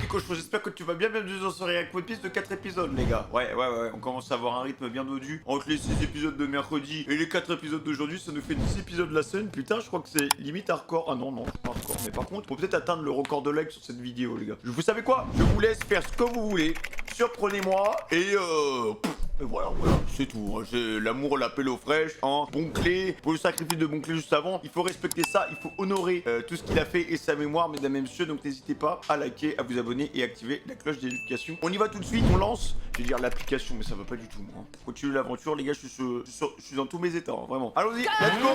cochon, j'espère que tu vas bien. Bienvenue dans ce React One Piece de 4 épisodes, les gars. Ouais, on commence à avoir un rythme bien dodu. Entre les 6 épisodes de mercredi et les 4 épisodes d'aujourd'hui, ça nous fait 10 épisodes la semaine. Putain, je crois que c'est limite hardcore. Ah non, c'est pas hardcore. Mais par contre, faut peut-être atteindre le record de likes sur cette vidéo, les gars. Vous savez quoi? Je vous laisse faire ce que vous voulez. Surprenez-moi et et voilà, c'est tout. Hein. C'est l'amour, l'appel aux fraîches, hein. Bonclé, pour le sacrifice de Bonclé juste avant, il faut respecter ça, il faut honorer tout ce qu'il a fait et sa mémoire, mesdames et messieurs. Donc n'hésitez pas à liker, à vous abonner et activer la cloche des notifications. On y va tout de suite, on lance. Je vais dire l'application, mais ça va pas du tout, moi. Continue l'aventure, les gars, je suis dans tous mes états, hein, vraiment. Allons-y, let's go.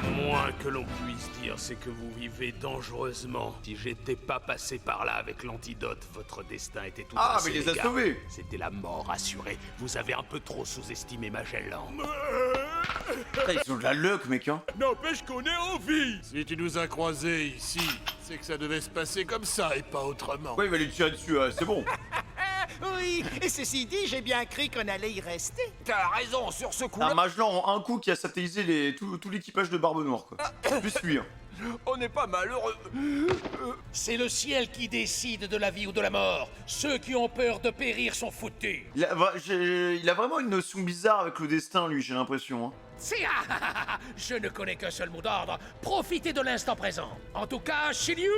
Le moins que l'on puisse dire, c'est que vous vivez dangereusement. Si j'étais pas passé par là avec l'antidote, votre destin était tout Ah, tracé, mais il les a gars. sauvés. C'était la mort assurée. Vous avez un peu trop sous-estimé Magellan. Putain, ils ont de la luck, mec, hein. N'empêche qu'on est en vie. Si tu nous as croisés ici, c'est que ça devait se passer comme ça et pas autrement. Ouais, il va lui tirer dessus, c'est bon. Oui, et ceci dit, j'ai bien cru qu'on allait y rester. T'as raison, sur ce coup-là. Un Magellan en un coup qui a satellisé tout l'équipage de Barbe Noire, quoi. Plus lui, hein. On n'est pas malheureux. C'est le ciel qui décide de la vie ou de la mort. Ceux qui ont peur de périr sont foutus. Il a vraiment une notion bizarre avec le destin, lui, j'ai l'impression, hein. Je ne connais qu'un seul mot d'ordre. Profitez de l'instant présent. En tout cas, Shiryu,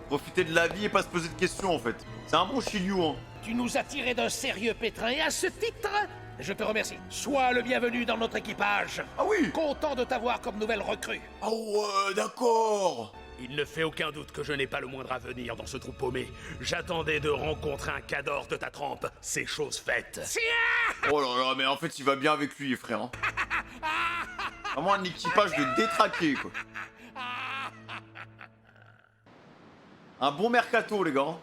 Profiter de la vie et pas se poser de questions, en fait. C'est un bon Shiryu, hein. tu nous as tiré d'un sérieux pétrin et à ce titre, je te remercie. Sois le bienvenu dans notre équipage. Ah oui. Content de t'avoir comme nouvelle recrue. Ah ouais, d'accord. Il ne fait aucun doute que je n'ai pas le moindre avenir dans ce trou paumé. J'attendais de rencontrer un cador de ta trempe. C'est chose faite. Oh là là, mais en fait, il va bien avec lui, frère, hein. Vraiment un équipage de détraqués, quoi. Un bon mercato, les gars.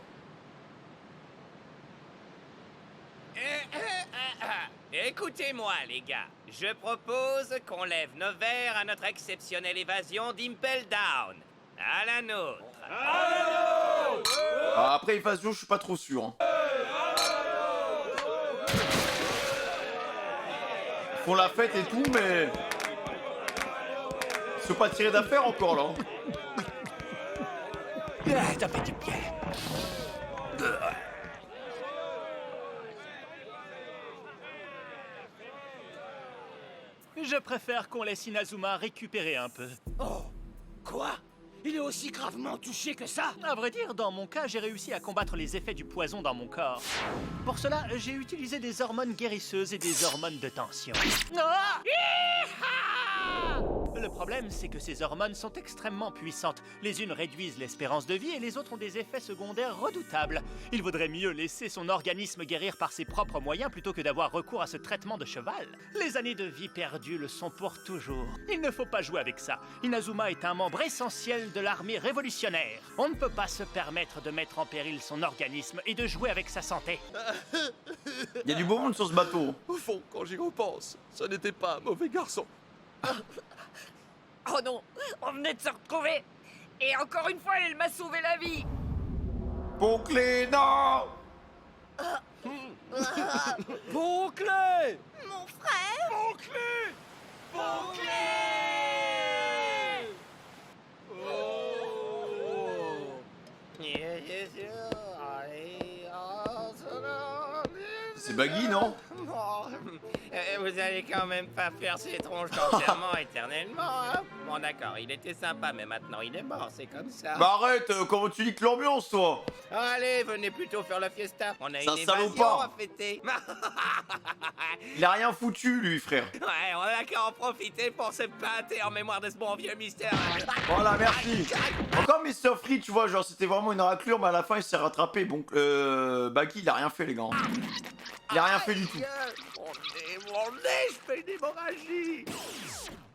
Écoutez-moi, les gars. Je propose qu'on lève nos verres à notre exceptionnelle évasion d'Impel Down. À la nôtre. Ah, après évasion, je suis pas trop sûr, hein. Ils font la fête et tout, mais... Ils sont pas tirés d'affaire encore, là, hein. Ça fait du bien. Je préfère qu'on laisse Inazuma récupérer un peu. Oh, quoi? Il est aussi gravement touché que ça? À vrai dire, dans mon cas, j'ai réussi à combattre les effets du poison dans mon corps. Pour cela, j'ai utilisé des hormones guérisseuses et des hormones de tension. Ah! Le problème, c'est que ces hormones sont extrêmement puissantes. Les unes réduisent l'espérance de vie et les autres ont des effets secondaires redoutables. Il vaudrait mieux laisser son organisme guérir par ses propres moyens plutôt que d'avoir recours à ce traitement de cheval. Les années de vie perdues le sont pour toujours. Il ne faut pas jouer avec ça. Inazuma est un membre essentiel de l'armée révolutionnaire. On ne peut pas se permettre de mettre en péril son organisme et de jouer avec sa santé. Il y a du beau monde sur ce bateau. Au fond, quand j'y repense, ce n'était pas un mauvais garçon. Oh non, on venait de se retrouver. Et encore une fois, elle m'a sauvé la vie. Bonclé, non. Bouclé! Mon frère. C'est Baggy, non? Vous allez quand même pas faire ces tronches d'enterrement éternellement, hein? Bon d'accord, il était sympa, mais maintenant il est mort, c'est comme ça. Bah arrête, comment tu dis que l'ambiance, toi? Allez, venez plutôt faire la fiesta. On a C'est un une évasion salopard. à fêter. Il a rien foutu, lui, frère. Ouais, on a qu'à en profiter pour se pâter en mémoire de ce bon vieux mystère. Voilà, merci. Encore Mr. Free, tu vois, genre c'était vraiment une raclure, mais à la fin il s'est rattrapé. Donc, Baggy, il a rien fait, les gars. Il a rien fait du tout. Mon nez, je fais une hémorragie.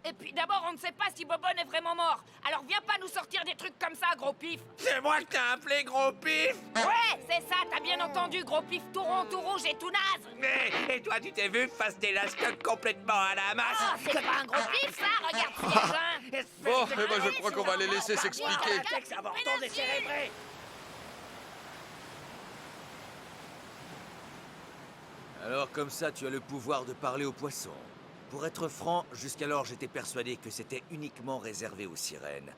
Et puis d'abord, on ne sait pas si Bobon est vraiment mort. Alors viens pas nous sortir des trucs comme ça, gros pif. C'est moi que t'as appelé gros pif. Ouais, c'est ça, t'as bien entendu, gros pif tout rond, tout rouge et tout naze. Et toi, tu t'es vu face d'élastique complètement à la masse. Oh, c'est pas un gros pif, ça. Regarde ce piège, hein. Bon, eh ben, je crois qu'on va les laisser s'expliquer. Texte avorton décérébré. Alors comme ça, tu as le pouvoir de parler aux poissons. Pour être franc, jusqu'alors j'étais persuadé que c'était uniquement réservé aux sirènes.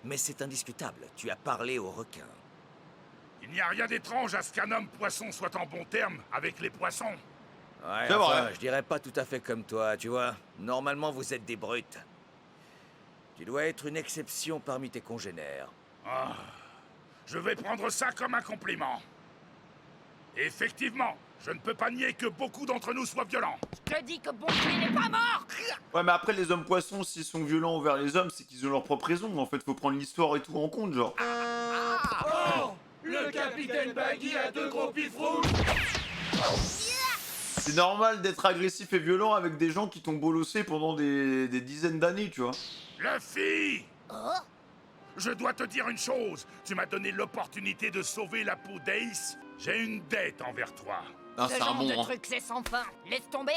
Mais c'est indiscutable, tu as parlé aux requins. Il n'y a rien d'étrange à ce qu'un homme poisson soit en bon terme avec les poissons. Ouais, C'est enfin, vrai. je dirais pas tout à fait comme toi, tu vois. Normalement, vous êtes des brutes. Tu dois être une exception parmi tes congénères. Ah, je vais prendre ça comme un compliment. Effectivement, je ne peux pas nier que beaucoup d'entre nous soient violents. Je te dis que bon Dieu n'est pas mort. Ouais, mais après, les hommes poissons, s'ils sont violents envers les hommes, c'est qu'ils ont leur propre raison. En fait, faut prendre l'histoire et tout en compte, genre. Le capitaine Baggy a 2 gros pifs rouges. C'est normal d'être agressif et violent avec des gens qui t'ont bolossé pendant des dizaines d'années, tu vois. Luffy! Oh, Je dois te dire une chose. Tu m'as donné l'opportunité de sauver la peau d'Ace. J'ai une dette envers toi. Ah, ce c'est un genre bon, de hein. truc, c'est sans fin. Laisse tomber.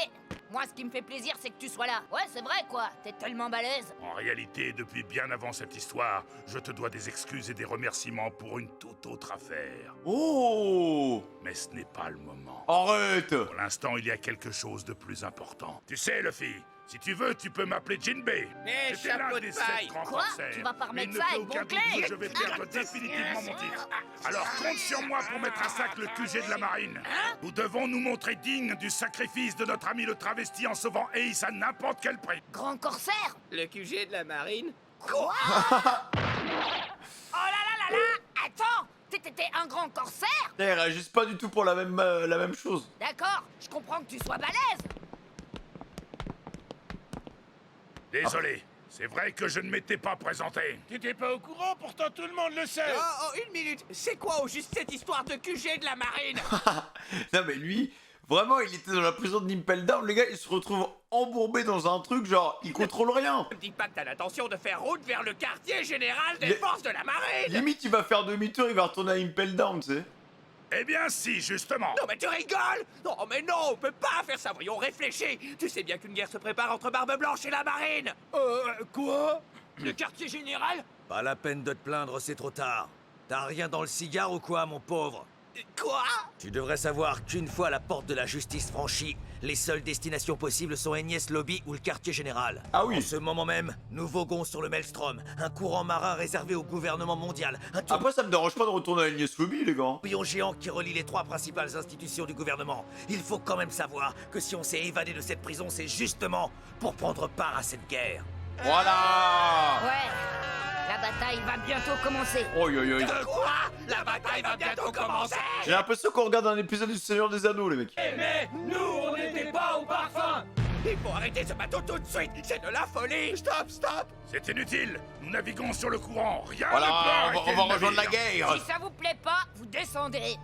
Moi, ce qui me fait plaisir, c'est que tu sois là. Ouais, c'est vrai, quoi. T'es tellement balèze. En réalité, depuis bien avant cette histoire, je te dois des excuses et des remerciements pour une toute autre affaire. Oh! Mais ce n'est pas le moment. Arrête! Pour l'instant, il y a quelque chose de plus important. Tu sais, Luffy, si tu veux, tu peux m'appeler Jinbei. Mais J'étais l'un chapeau des de 7 paille. grands Quoi? corsaires. Tu vas pas Mais remettre il ne ça fait avec aucun bon doute clé? que je vais perdre définitivement mon titre. Alors compte sur moi pour mettre à sac le QG de la marine. Nous devons nous montrer dignes du sacrifice de notre ami le travesti en sauvant Ace à n'importe quel prix. Grand corsaire. Le QG de la marine? Quoi? Oh là là là là. Attends. T'étais un grand corsaire? Ils réagissent pas du tout pour la même chose. D'accord, je comprends que tu sois balèze. Désolé, c'est vrai que je ne m'étais pas présenté. T'étais pas au courant, pourtant tout le monde le sait. Oh, une minute. C'est quoi au juste cette histoire de QG de la marine? Non mais lui, vraiment, il était dans la prison de Impel Down, les gars, il se retrouve embourbé dans un truc, genre, il contrôle rien. Ne me dis pas que t'as l'intention de faire route vers le quartier général des Les- forces de la marine. Limite, il va faire demi-tour, il va retourner à Impel Down, tu sais. Eh bien si, justement. Non mais tu rigoles. Non mais non, on peut pas faire ça, voyons, réfléchis. Tu sais bien qu'une guerre se prépare entre Barbe Blanche et la marine. Quoi? Le quartier général? Pas la peine de te plaindre, c'est trop tard. T'as rien dans le cigare ou quoi, mon pauvre? Quoi? Tu devrais savoir qu'une fois la porte de la justice franchie, les seules destinations possibles sont Enies Lobby ou le quartier général. Ah oui. En ce moment même, nous voguons sur le Maelstrom, un courant marin réservé au gouvernement mondial, un Après, ça me dérange pas de retourner à Agnès Lobby, les gars. tourbillon géant qui relie les 3 principales institutions du gouvernement. Il faut quand même savoir que si on s'est évadé de cette prison, c'est justement pour prendre part à cette guerre. Voilà. Ouais. La bataille va bientôt commencer. Oi, oi, oi. De quoi? La bataille va bientôt commencer. J'ai l'impression qu'on regarde un épisode du Seigneur des Anneaux, les mecs. Mais nous, on n'était pas au parfum. Il faut arrêter ce bateau tout de suite. C'est de la folie. Stop, stop. C'est inutile. Nous naviguons sur le courant. Rien Voilà, ne peut on va arrêter le rejoindre la navire. guerre. Si ça vous plaît pas, vous descendez.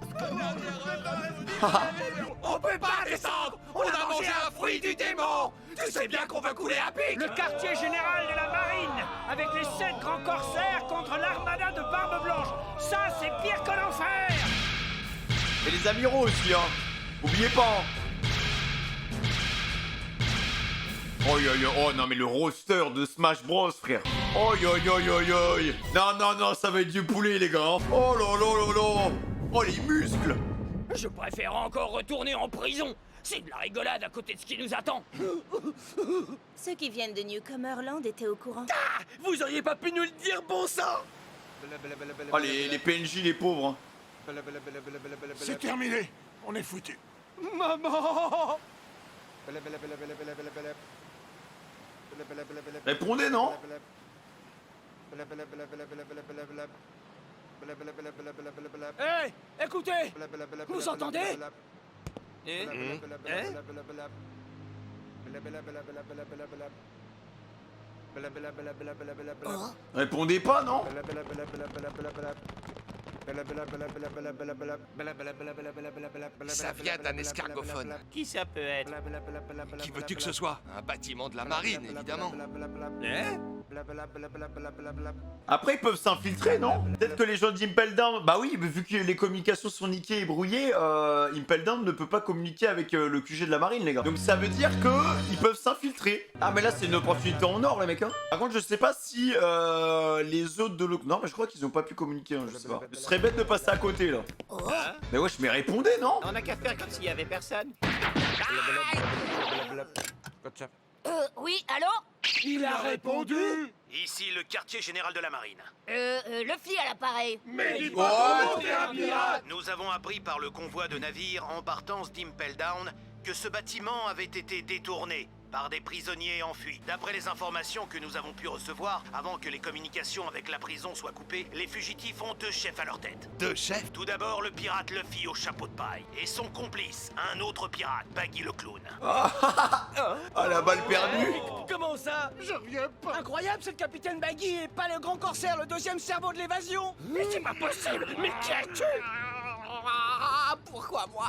On peut pas descendre. On a mangé un fruit du démon. Tu sais bien qu'on veut couler à pic. Le quartier général de la marine, avec les 7 grands corsaires contre l'armada de Barbe Blanche. Ça, c'est pire que l'enfer. Et les amiraux aussi, hein. Oubliez pas. Hein. Oh, oh non, mais le roster de Smash Bros, frère. Oh, Non, non, non, ça va être du poulet, les gars. Hein. Oh là là là là. Oh, les muscles. Je préfère encore retourner en prison. C'est de la rigolade à côté de ce qui nous attend. Ceux qui viennent de Newcomerland étaient au courant. Ah, vous auriez pas pu nous le dire, bon sang. Oh, les PNJ, les pauvres. Hein. C'est terminé. On est foutu. Maman. Répondez, non? Hé, écoutez. Vous entendez? Répondez pas, non? Ça vient d'un escargophone. Qui ça peut être? Qui veux-tu que ce soit? Un bâtiment de la marine, évidemment. Hein? Après, ils peuvent s'infiltrer, non? Peut-être que les gens d'Impel Down... Bah oui, mais vu que les communications sont niquées et brouillées, Impel Down ne peut pas communiquer avec le QG de la marine, les gars. Donc ça veut dire que ils peuvent s'infiltrer. Ah, mais là, c'est une opportunité en or, les mecs, hein. Par contre, je sais pas si les autres de l'autre... Non, mais je crois qu'ils ont pas pu communiquer, hein, je sais pas. Ce serait bête de passer à côté, là. Mais wesh, mais répondez, non? On a qu'à faire comme s'il y avait personne. Oui, allô? Il a répondu. Ici le quartier général de la marine. Luffy à l'appareil. Mais dis Oh, pas t'es un pirate. Nous avons appris par le convoi de navires en partance d'Impel Down que ce bâtiment avait été détourné par des prisonniers en fuite. D'après les informations que nous avons pu recevoir, avant que les communications avec la prison soient coupées, les fugitifs ont 2 chefs à leur tête. 2 chefs? Tout d'abord, le pirate Luffy au chapeau de paille, et son complice, un autre pirate, Baggy le clown. Ah la balle perdue. Comment ça? Je reviens pas. Incroyable, c'est le capitaine Baggy et pas le grand corsaire, le 2e cerveau de l'évasion. Mais c'est pas possible. Mais qui as-tu? Pourquoi moi?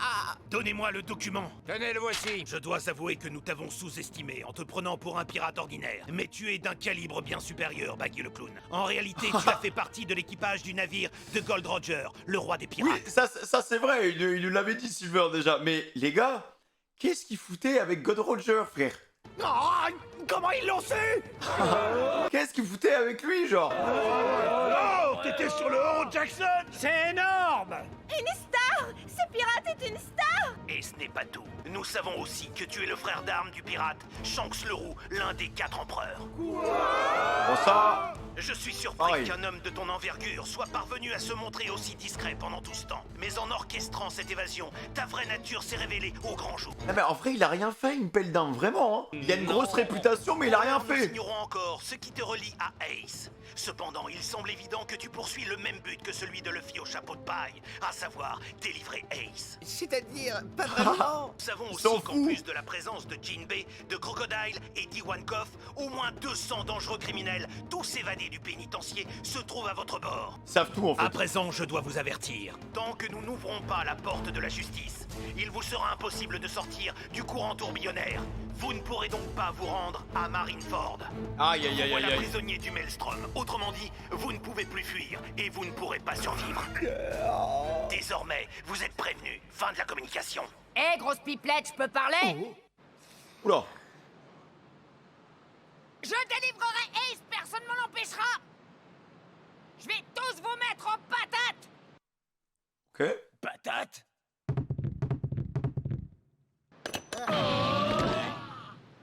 Donnez-moi le document. Tenez, le voici. Je dois avouer que nous t'avons sous-estimé en te prenant pour un pirate ordinaire. Mais tu es d'un calibre bien supérieur, Baggy le clown. En réalité, tu as fait partie de l'équipage du navire de Gold Roger, le roi des pirates. Oui, ça c'est vrai, il nous l'avait dit Silver déjà. Mais les gars, qu'est-ce qu'il foutait avec God Roger, frère? Oh, comment ils l'ont su? Qu'est-ce qu'il foutait avec lui, genre? Oh, t'étais sur le Haut Jackson. C'est énorme! Une star! Ce pirate est une star! Et ce n'est pas tout. Nous savons aussi que tu es le frère d'armes du pirate, Shanks le Roux, l'un des 4 empereurs. Bon ça... Je suis surpris Pareil. qu'un homme de ton envergure soit parvenu à se montrer aussi discret pendant tout ce temps. Mais en orchestrant cette évasion, ta vraie nature s'est révélée au grand jour. Non mais en vrai, il a rien fait, Impel Down, vraiment. Hein. Il a une grosse réputation, mais il a rien Nous fait. ignorons encore ce qui te relie à Ace. Cependant, il semble évident que tu poursuis le même but que celui de Luffy au chapeau de paille, à savoir délivrer Ace. C'est-à-dire, pas vraiment. Nous savons Il s'en aussi qu'en fout. plus de la présence de Jinbei, de Crocodile et d'Iwan Koff, au moins 200 dangereux criminels, tous évadés du pénitencier, se trouvent à votre bord. Ils savent tout en fait. À présent, je dois vous avertir. Tant que nous n'ouvrons pas la porte de la justice, il vous sera impossible de sortir du courant tourbillonnaire. Vous ne pourrez donc pas vous rendre à Marineford. Aïe aïe aïe Voilà aïe aïe. prisonnier du Maelstrom. Autrement dit, vous ne pouvez plus fuir et vous ne pourrez pas survivre. Désormais, vous êtes prévenus. Fin de la communication. Hé, grosse pipelette, je peux parler? Oula. Je délivrerai Ace, personne ne m'en empêchera! Je vais tous vous mettre en patate! Ok. Patate.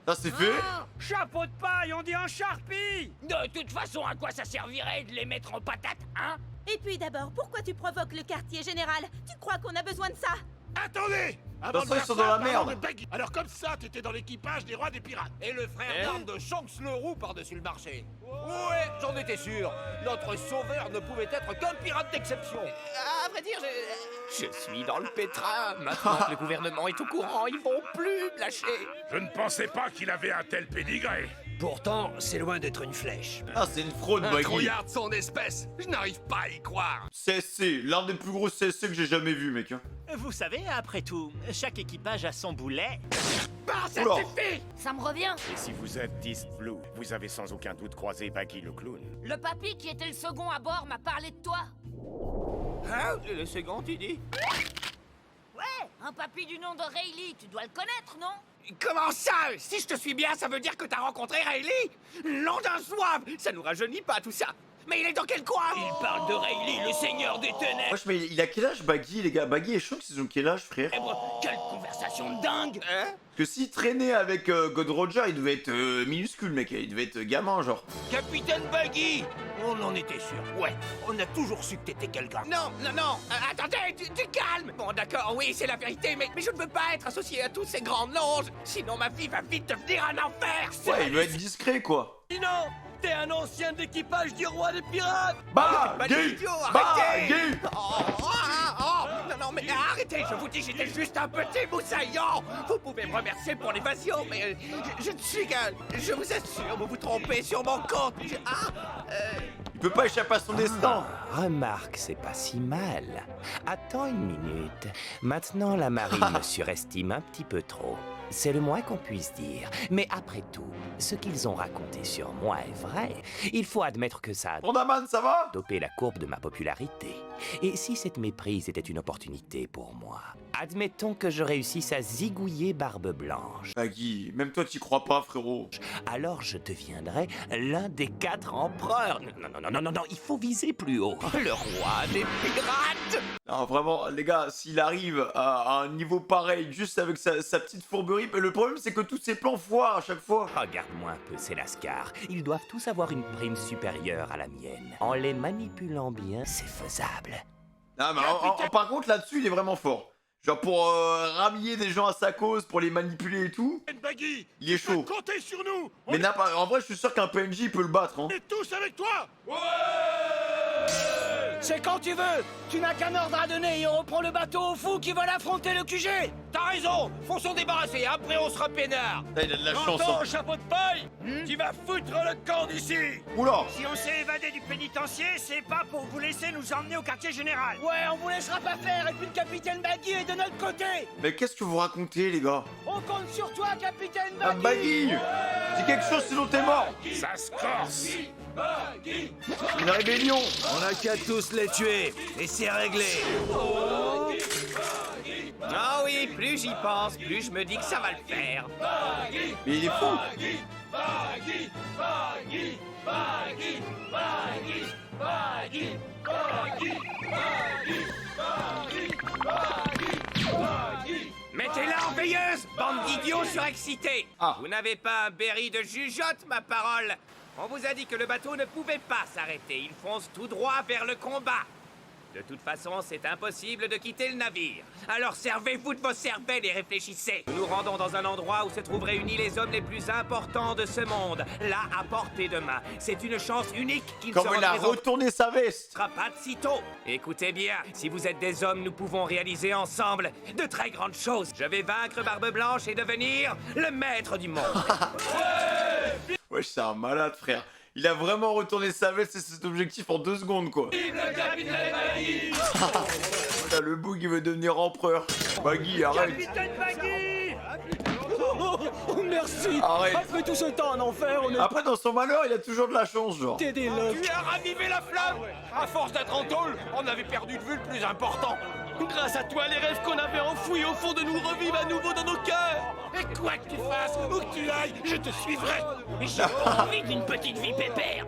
Ça c'est fait. Chapeau de paille, on dit en charpie! De toute façon, à quoi ça servirait de les mettre en patate, hein? Et puis d'abord, pourquoi tu provoques le quartier général? Tu crois qu'on a besoin de ça? Attendez. De toute façon, ils sont dans la merde. de Baggy. Alors comme ça, t'étais dans l'équipage des rois des pirates. Et le frère d'armes de Shanks le Roux par-dessus le marché. Ouais, j'en étais sûr. Notre sauveur ne pouvait être qu'un pirate d'exception. À vrai dire, je suis dans le pétrin. Maintenant que le gouvernement est au courant, ils vont plus me lâcher. Je ne pensais pas qu'il avait un tel pédigré. Pourtant, c'est loin d'être une flèche. Ah c'est une fraude, Baggy. Incroyable son espèce. Je n'arrive pas à y croire. CSC, l'un des plus gros CSC que j'ai jamais vu, mec. Hein. Vous savez, après tout, chaque équipage a son boulet. Bah, ça Oula. suffit! Ça me revient. Et si vous êtes East Blue, vous avez sans aucun doute croisé Baggy le clown. Le papy qui était le second à bord m'a parlé de toi. Hein? Le second, tu dis? Ouais, un papy du nom de Rayleigh, tu dois le connaître, non? Comment ça? Si je te suis bien, ça veut dire que t'as rencontré Rayleigh? Nom d'un zouave! Ça nous rajeunit pas, tout ça! Mais il est dans quel coin? Il parle de Rayleigh, le seigneur des ténèbres! Wesh, mais il a quel âge, Baggy, les gars? Baggy et Shanks, ils ont quel âge, frère? Quelle conversation de dingue! Hein? Parce que s'il traînait avec God Roger, il devait être minuscule, mec. Il devait être gamin, genre. Capitaine Baggy! On en était sûr. Ouais, on a toujours su que t'étais quelqu'un. Non, non, non! Attendez, tu calmes! Bon, d'accord, oui, c'est la vérité, mais je ne veux pas être associé à tous ces grandes loges! Sinon, ma vie va vite devenir un enfer! Ouais, il veut être discret, quoi. Sinon, t'es un ancien de l'équipage du roi des pirates! Baggy! Baggy! Non, mais arrêtez, je vous dis, j'étais juste un petit moussaillon! Vous pouvez me remercier pour l'évasion, mais je ne suis qu'un... Je vous assure, vous vous trompez sur mon compte! Il peut pas échapper à son destin. Remarque, c'est pas si mal. Attends une minute. Maintenant, la marine me surestime un petit peu trop. C'est le moins qu'on puisse dire. Mais après tout, ce qu'ils ont raconté sur moi est vrai. Il faut admettre que ça a Rondaman, ça va? dopé la courbe de ma popularité. Et si cette méprise était une opportunité pour moi, admettons que je réussisse à zigouiller Barbe Blanche. Baggy, même toi t'y crois pas, frérot. Alors je deviendrai l'un des 4 empereurs. Non, il faut viser plus haut. Le roi des pirates! Non, vraiment, les gars, s'il arrive à un niveau pareil, juste avec sa petite fourberie Marguerite. Le problème, c'est que tous ces plans foirent à chaque fois. Regarde-moi un peu ces lascars. Ils doivent tous avoir une prime supérieure à la mienne. En les manipulant bien, c'est faisable. Ah, mais par contre, là-dessus, il est vraiment fort. Genre pour rhabiller des gens à sa cause, pour les manipuler et tout. Il est chaud. Comptez sur nous. Mais en vrai, je suis sûr qu'un PNJ il peut le battre. Hein. On est tous avec toi. C'est quand tu veux. Tu n'as qu'un ordre à donner et on reprend le bateau aux fous qui veulent affronter le QG. T'as raison, faut s'en débarrasser, après on sera peinard. Ah, il a de la chance. Hein. Chapeau de paille, tu vas foutre le camp d'ici. Oula. Si on s'est évadé du pénitencier, c'est pas pour vous laisser nous emmener au quartier général. Ouais, on vous laissera pas faire et puis le capitaine Baggy est de notre côté. Mais qu'est-ce que vous racontez, les gars? On compte sur toi, capitaine Ah, Baggy. Baggy. Dis quelque chose, sinon t'es mort. Ça se corse. Une rébellion. On a qu'à tous les tuer, et c'est réglé. Ah oui, plus j'y pense, plus je me dis que ça va le faire. Mais il est fou. Mettez-la en veilleuse, bande d'idiots surexcités. Vous n'avez pas un berry de jugeote, ma parole. On vous a dit que le bateau ne pouvait pas s'arrêter. Il fonce tout droit vers le combat. De toute façon, c'est impossible de quitter le navire. Alors servez-vous de vos cervelles et réfléchissez. Nous nous rendons dans un endroit où se trouvent réunis les hommes les plus importants de ce monde. Là, à portée de main. C'est une chance unique qui ne se Comme il a retourné sa veste. sera pas de sitôt. Écoutez bien, si vous êtes des hommes, nous pouvons réaliser ensemble de très grandes choses. Je vais vaincre Barbe Blanche et devenir le maître du monde. Wesh, c'est un malade, frère. Il a vraiment retourné sa veste et cet objectif en 2 secondes, quoi. Putain, le boug, il veut devenir empereur. Baggy, arrête. Capitaine Baggy. Merci. Arrête. Après tout ce temps en enfer, on est... Après, dans son malheur, il a toujours de la chance, genre. des locks. Tu as ravivé la flamme. À force d'être en tôle, on avait perdu de vue le plus important. Grâce à toi, les rêves qu'on avait enfouis au fond de nous revivent à nouveau dans nos cœurs. Et quoi que tu fasses, où que tu ailles, je te suivrai. J'ai pas envie d'une petite vie pépère.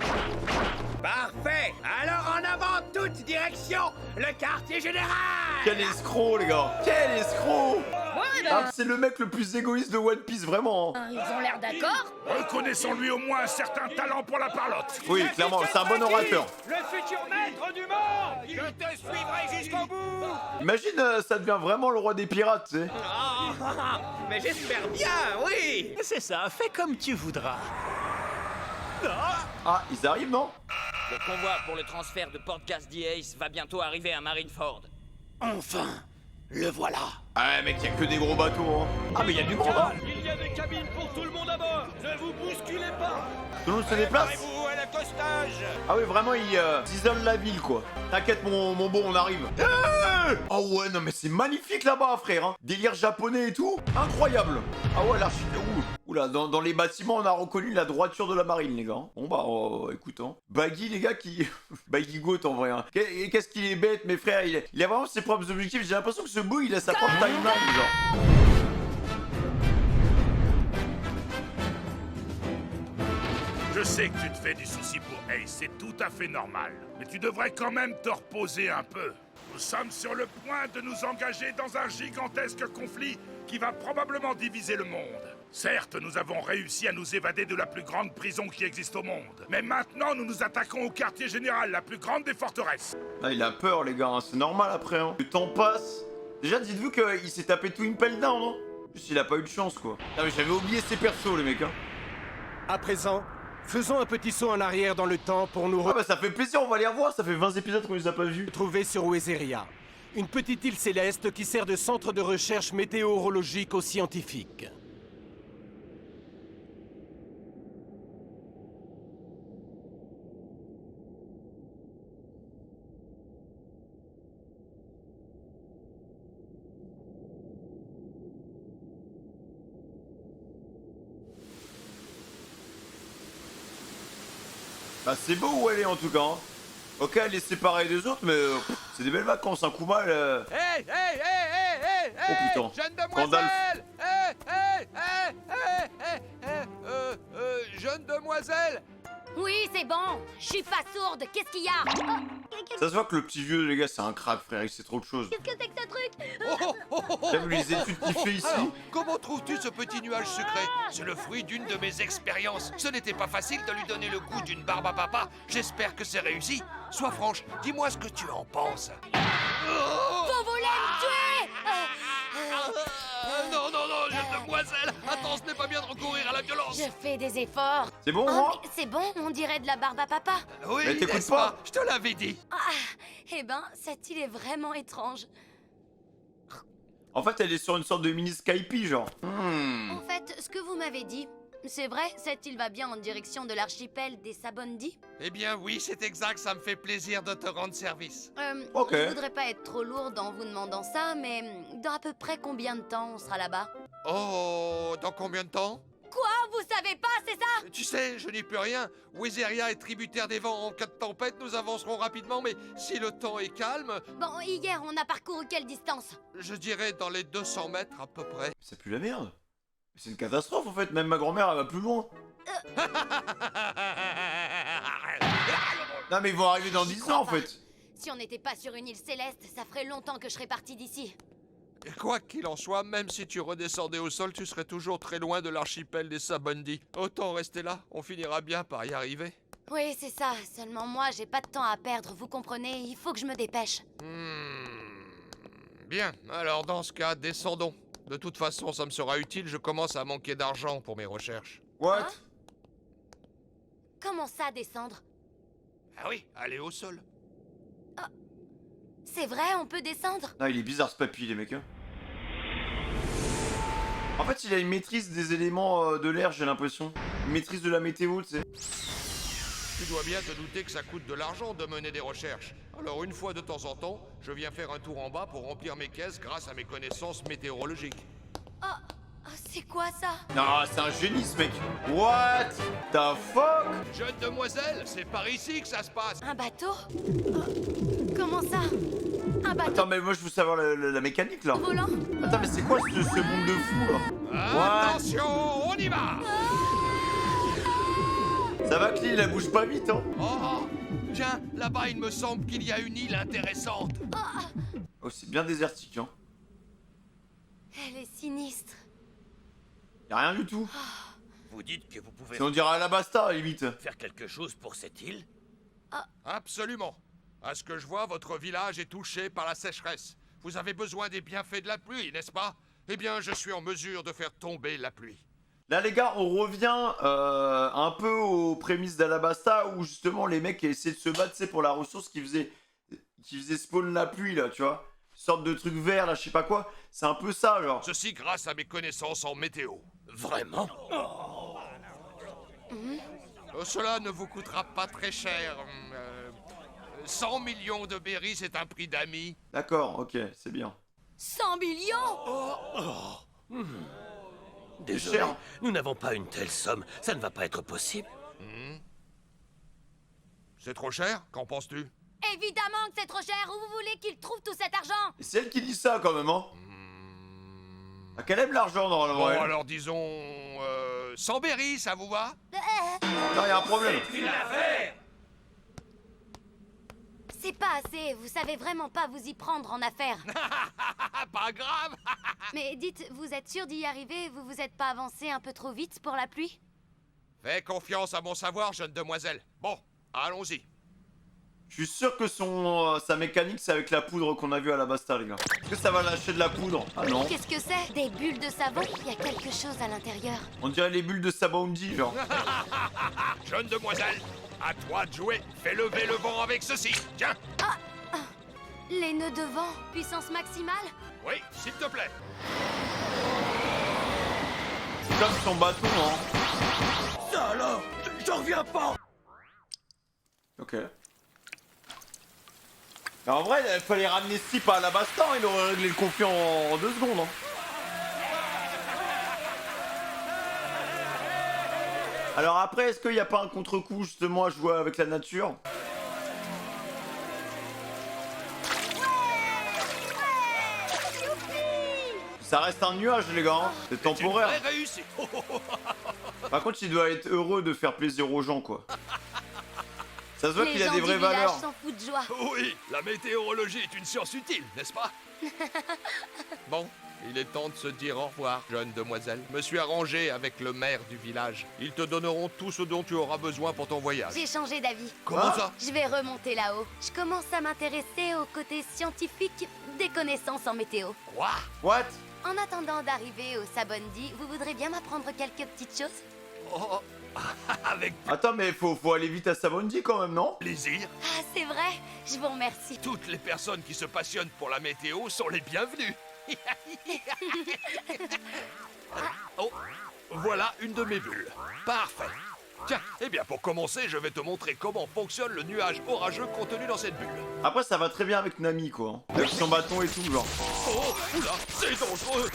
Parfait. Alors en avant, toute direction, le quartier général. Quel escroc, les gars. Quel escroc. Ah, c'est le mec le plus égoïste de One Piece, vraiment. Hein. Ils ont l'air d'accord. Reconnaissons-lui au moins un certain talent pour la parlotte. Oui, clairement, c'est un bon orateur. Le futur maître du monde. Je te suivrai jusqu'au bout. Imagine, ça devient vraiment le roi des pirates, tu sais. Mais j'espère bien, oui. C'est ça, fais comme tu voudras. Ah, ils arrivent, non? Le convoi pour le transfert de Port Gas d'Ace va bientôt arriver à Marineford. Enfin, le voilà. Ah, mec, y'a que des gros bateaux, hein. Ah, mais y'a du monde, hein. Il y a des cabines pour tout le monde à bord. Ne vous bousculez pas. Tout le monde se déplace. Préparez-vous à l'accostage. Ah oui, vraiment, ils isolent la ville, quoi. T'inquiète, mon bon, on arrive. Oh ouais, non, mais c'est magnifique là-bas, frère. Hein. Délire japonais et tout. Incroyable. Ah ouais, l'architecture. Oula, dans les bâtiments, on a reconnu la droiture de la marine, les gars. Bon, bah, écoute, hein. Baggy, les gars, qui... Baggy goat, en vrai. Hein. Qu'est-ce qu'il est bête, mes frères. Il a vraiment ses propres objectifs. J'ai l'impression que ce bout, il a sa propre timeline, genre. Je sais que tu te fais du souci pour Ace, c'est tout à fait normal. Mais tu devrais quand même te reposer un peu. Nous sommes sur le point de nous engager dans un gigantesque conflit qui va probablement diviser le monde. Certes, nous avons réussi à nous évader de la plus grande prison qui existe au monde. Mais maintenant, nous nous attaquons au quartier général, la plus grande des forteresses. Ah, il a peur, les gars. Hein. C'est normal après. Hein. Le temps passe. Déjà, dites-vous qu'il s'est tapé tout Impel Down, non? Juste, il a pas eu de chance, quoi. Ah, mais j'avais oublié ses persos, les mecs. Hein. À présent, faisons un petit saut en arrière dans le temps pour nous Ah bah ça fait plaisir, on va les revoir, ça fait 20 épisodes qu'on les a pas vus. retrouver sur Wezeria, une petite île céleste qui sert de centre de recherche météorologique aux scientifiques. Bah c'est beau où elle est en tout cas. Hein. Ok, elle est séparée des autres, mais c'est des belles vacances, un coup mal. Hey, hey, hey, hey, hey, Oh putain. jeune Gandalf. demoiselle. Hey, hey, hey, hey, hey, hey, jeune demoiselle. Oui, c'est bon. Je suis pas sourde. Qu'est-ce qu'il y a? Ça se voit que le petit vieux, les gars, c'est un crack, frère, il sait trop de choses. Qu'est-ce que c'est que ce truc? T'as vu les études qu'il fait ici? Alors, comment trouves-tu ce petit nuage sucré? C'est le fruit d'une de mes expériences. Ce n'était pas facile de lui donner le goût d'une barbe à papa. J'espère que c'est réussi. Sois franche, dis-moi ce que tu en penses. Vous voulez me tuer? Non, non, non, jeune demoiselle. Attends, ce n'est pas bien de recourir à la violence. Je fais des efforts. C'est bon, Oh, moi? mais c'est bon, on dirait de la barbe à papa. Oui, Mais t'écoutes n'est-ce pas? Je te l'avais dit. Ah, eh ben, cette île est vraiment étrange. En fait, elle est sur une sorte de mini Skype, genre. En fait, ce que vous m'avez dit, c'est vrai, cette île va bien en direction de l'archipel des Sabondi. Eh bien oui, c'est exact, ça me fait plaisir de te rendre service. Ok. Je voudrais pas être trop lourde en vous demandant ça, mais dans à peu près combien de temps on sera là-bas? Oh, dans combien de temps? Quoi? Vous savez pas, c'est ça? Tu sais, je n'y peux rien. Wizeria est tributaire des vents. En cas de tempête, nous avancerons rapidement, mais si le temps est calme, Bon, hier, on a parcouru quelle distance? je dirais dans les 200 mètres à peu près. Ça pue la merde. C'est une catastrophe, en fait. Même ma grand-mère, elle va plus loin. Non, mais ils vont arriver dans 10 ans, en fait. Si on n'était pas sur une île céleste, ça ferait longtemps que je serais partie d'ici. Et quoi qu'il en soit, même si tu redescendais au sol, tu serais toujours très loin de l'archipel des Sabondi. Autant rester là, on finira bien par y arriver. Oui, c'est ça. Seulement moi, j'ai pas de temps à perdre, vous comprenez? Il faut que je me dépêche. Bien, alors dans ce cas, descendons. De toute façon, ça me sera utile, je commence à manquer d'argent pour mes recherches. What? Comment ça, descendre? Ah oui, aller au sol. C'est vrai, on peut descendre? Non, il est bizarre ce papy, les mecs. Hein. En fait, il a une maîtrise des éléments de l'air, j'ai l'impression. Une maîtrise de la météo, tu sais. Tu dois bien te douter que ça coûte de l'argent de mener des recherches. Alors une fois de temps en temps, je viens faire un tour en bas pour remplir mes caisses grâce à mes connaissances météorologiques. C'est quoi ça? Non, c'est un génie, ce mec. What the fuck? Jeune demoiselle, c'est par ici que ça se passe. Un bateau? Comment ça? Un bateau Attends, mais moi, je veux savoir la mécanique, là. volant? Attends, mais c'est quoi ce monde de fou, là? Attention, on y va. Ça va, Clé, elle bouge pas vite, hein? Oh, tiens, là-bas, il me semble qu'il y a une île intéressante. Oh, c'est bien désertique, hein. Elle est sinistre. Y'a rien du tout. Vous dites que vous pouvez On dirait Alabasta, limite. faire quelque chose pour cette île? Absolument. À ce que je vois, votre village est touché par la sécheresse. Vous avez besoin des bienfaits de la pluie, n'est-ce pas? Eh bien, je suis en mesure de faire tomber la pluie. Là, les gars, on revient un peu aux prémices d'Alabasta où justement les mecs essaient de se battre, tu sais, pour la ressource qui faisait spawn la pluie, là, tu vois. Une sorte de truc vert, là, je sais pas quoi. C'est un peu ça, genre. Ceci grâce à mes connaissances en météo. Vraiment? Cela ne vous coûtera pas très cher. 100 millions de berries, c'est un prix d'amis. D'accord, ok, c'est bien. 100 millions? Désolé, cher. nous n'avons pas une telle somme. Ça ne va pas être possible. C'est trop cher? Qu'en penses-tu? Évidemment que c'est trop cher. Où vous voulez qu'il trouve tout cet argent? Et c'est elle qui dit ça, quand même, hein. Ah, qu'elle aime l'argent, normalement. Bon, elle. alors disons... 100 berries, ça vous va? Non, y'a un problème. C'est pas assez. Vous savez vraiment pas vous y prendre en affaires. Pas grave. Mais dites, vous êtes sûr d'y arriver? Vous vous êtes pas avancé un peu trop vite pour la pluie? Fais confiance à mon savoir, jeune demoiselle. Bon, allons-y. Je suis sûr que sa mécanique, c'est avec la poudre qu'on a vue à Alabasta, les gars. Est-ce que ça va lâcher de la poudre? Ah non. Qu'est-ce que c'est? Des bulles de savon? Il y a quelque chose à l'intérieur. On dirait les bulles de Sabondi, genre. Jeune demoiselle, à toi de jouer. Fais lever le vent avec ceci. Tiens. Les nœuds de vent, puissance maximale? Oui, s'il te plaît. C'est comme son bateau, hein. Ça alors? J'en reviens pas! Ok. Mais en vrai, il fallait ramener ce type à Alabasta, il aurait réglé le conflit en 2 secondes. Hein. Alors après, est-ce qu'il n'y a pas un contre-coup justement à jouer avec la nature? Ça reste un nuage, les gars. Hein. C'est temporaire. Vraie réussite. Par contre, il doit être heureux de faire plaisir aux gens, quoi. Ça se voit qu'il a des vraies valeurs. s'en foutent de joie. Oui, la météorologie est une science utile, n'est-ce pas? Bon, il est temps de se dire au revoir, jeune demoiselle. Me suis arrangé avec le maire du village. Ils te donneront tout ce dont tu auras besoin pour ton voyage. J'ai changé d'avis. Comment ça? Je vais remonter là-haut. Je commence à m'intéresser au côté scientifique des connaissances en météo. Quoi? What? En attendant d'arriver au Sabondi, vous voudrez bien m'apprendre quelques petites choses? Oh, avec Attends, mais faut aller vite à Sabondi quand même, non? plaisir. Ah, c'est vrai. Je vous remercie. Toutes les personnes qui se passionnent pour la météo sont les bienvenues. Oh, voilà une de mes bulles. Parfait. Tiens, eh bien pour commencer, je vais te montrer comment fonctionne le nuage orageux contenu dans cette bulle. Après, ça va très bien avec Nami, quoi. Avec son bâton et tout, genre. Oh, oula, c'est dangereux.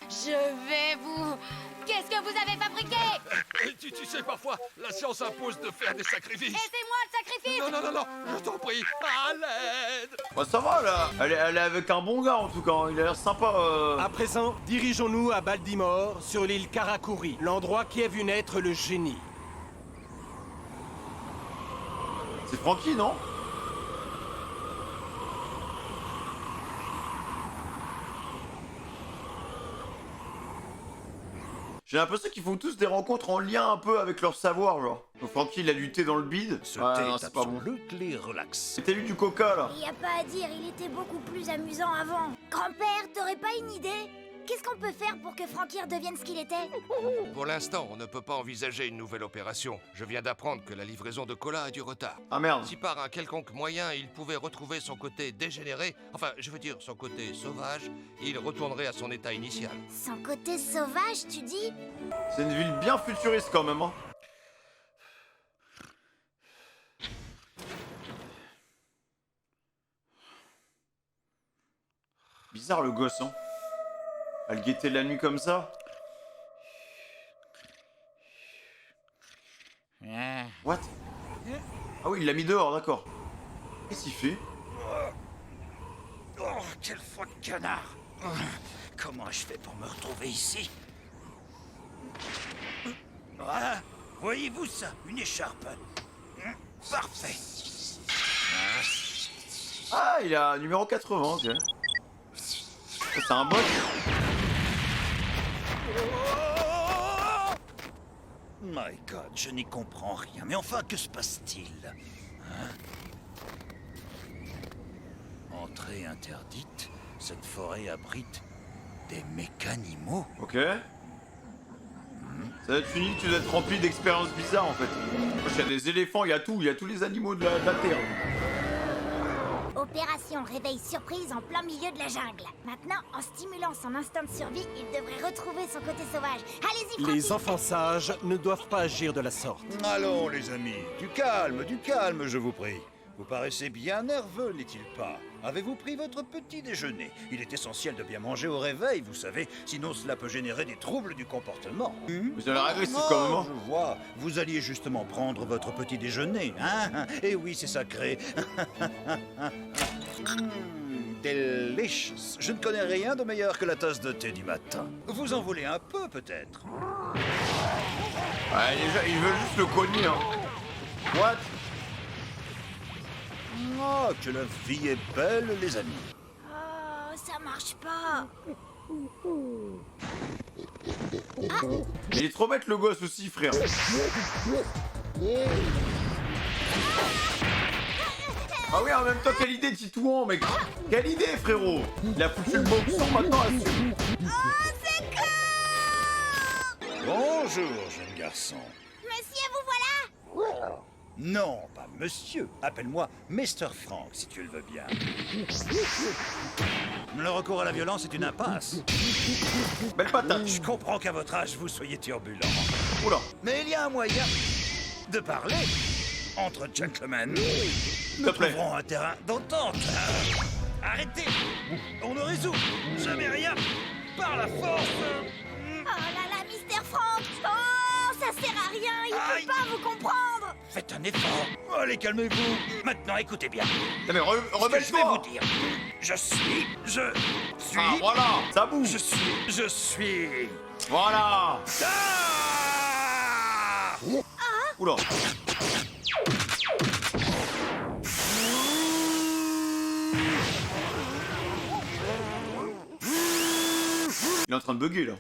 Je vais vous... Qu'est-ce que vous avez fabriqué? Tu sais, parfois, la science impose de faire des sacrifices. Et c'est moi le sacrifice! Non, je t'en prie, à l'aide. Bah ça va, là. Elle est avec un bon gars, en tout cas. Hein. Il a l'air sympa. À présent, dirigeons-nous à Baltimore, sur l'île Karakuri, l'endroit qui a vu naître le génie. C'est Franky, non? J'ai l'impression qu'ils font tous des rencontres en lien un peu avec leur savoir, genre. Donc Franky, il a du thé dans le bide. Non, c'est pas bon. relax. Et t'as eu du coca, là? Y a pas à dire, il était beaucoup plus amusant avant. Grand-père, t'aurais pas une idée? Qu'est-ce qu'on peut faire pour que Franky redevienne ce qu'il était? Pour l'instant, on ne peut pas envisager une nouvelle opération. Je viens d'apprendre que la livraison de cola a du retard. Ah merde. Si par un quelconque moyen, il pouvait retrouver son côté dégénéré, enfin, je veux dire son côté sauvage, il retournerait à son état initial. Son côté sauvage, tu dis? C'est une ville bien futuriste, quand même, hein. Bizarre, le gosse, hein. À le guetter la nuit comme ça. What? Ah oui, il l'a mis dehors, d'accord. Qu'est-ce qu'il fait? Oh, quelle fois de canard! Comment je fais pour me retrouver ici? Voilà, voyez-vous ça? Une écharpe. Parfait. Ah, il a numéro 80, ok. C'est un bot. My God, je n'y comprends rien. Mais enfin, que se passe-t-il? Hein? Entrée interdite. Cette forêt abrite des mécanimaux. Ok. Ça va être une île, tu dois être rempli d'expériences bizarres en fait. Il y a des éléphants, il y a tout, il y a tous les animaux de la Terre. Opération réveil surprise en plein milieu de la jungle. Maintenant, en stimulant son instinct de survie, il devrait retrouver son côté sauvage. Allez-y, Franky! Les enfants sages ne doivent pas agir de la sorte. Allons, les amis, du calme, je vous prie. Vous paraissez bien nerveux, n'est-il pas? Avez-vous pris votre petit déjeuner? Il est essentiel de bien manger au réveil, vous savez, sinon cela peut générer des troubles du comportement. Vous avez l'air agressif quand même, hein? Je vois, vous alliez justement prendre votre petit déjeuner, hein? Eh oui, c'est sacré. Delicious. Je ne connais rien de meilleur que la tasse de thé du matin. Vous en voulez un peu, peut-être? Ouais, déjà, il veut juste le cogner, hein. What? Oh, que la vie est belle, les amis. Oh, ça marche pas. Il est trop bête le gosse aussi, frère. Ah oui, en même temps, quelle idée, Titouan, mec. Quelle idée, frérot. Il a foutu le boxon, maintenant, assume. Oh, c'est cool! Bonjour, jeune garçon. Monsieur, vous voilà? Non, pas monsieur. Appelle-moi Mr. Frank, si tu le veux bien. Le recours à la violence est une impasse. Belle patate. Je comprends qu'à votre âge, vous soyez turbulent. Oula. Mais il y a un moyen de parler entre gentlemen. Nous trouverons un terrain d'entente. Arrêtez. On ne résout jamais rien par la force. Oh là là, Mr. Frank! Oh, ça sert à rien, il peut pas vous comprendre! Faites un effort. Allez, calmez-vous. Maintenant, écoutez bien. Non mais Ce que je vais vous remets-toi. dire. Je suis. Ah voilà, ça bouge. Je suis. Voilà. Oula. Il est en train de bugger là.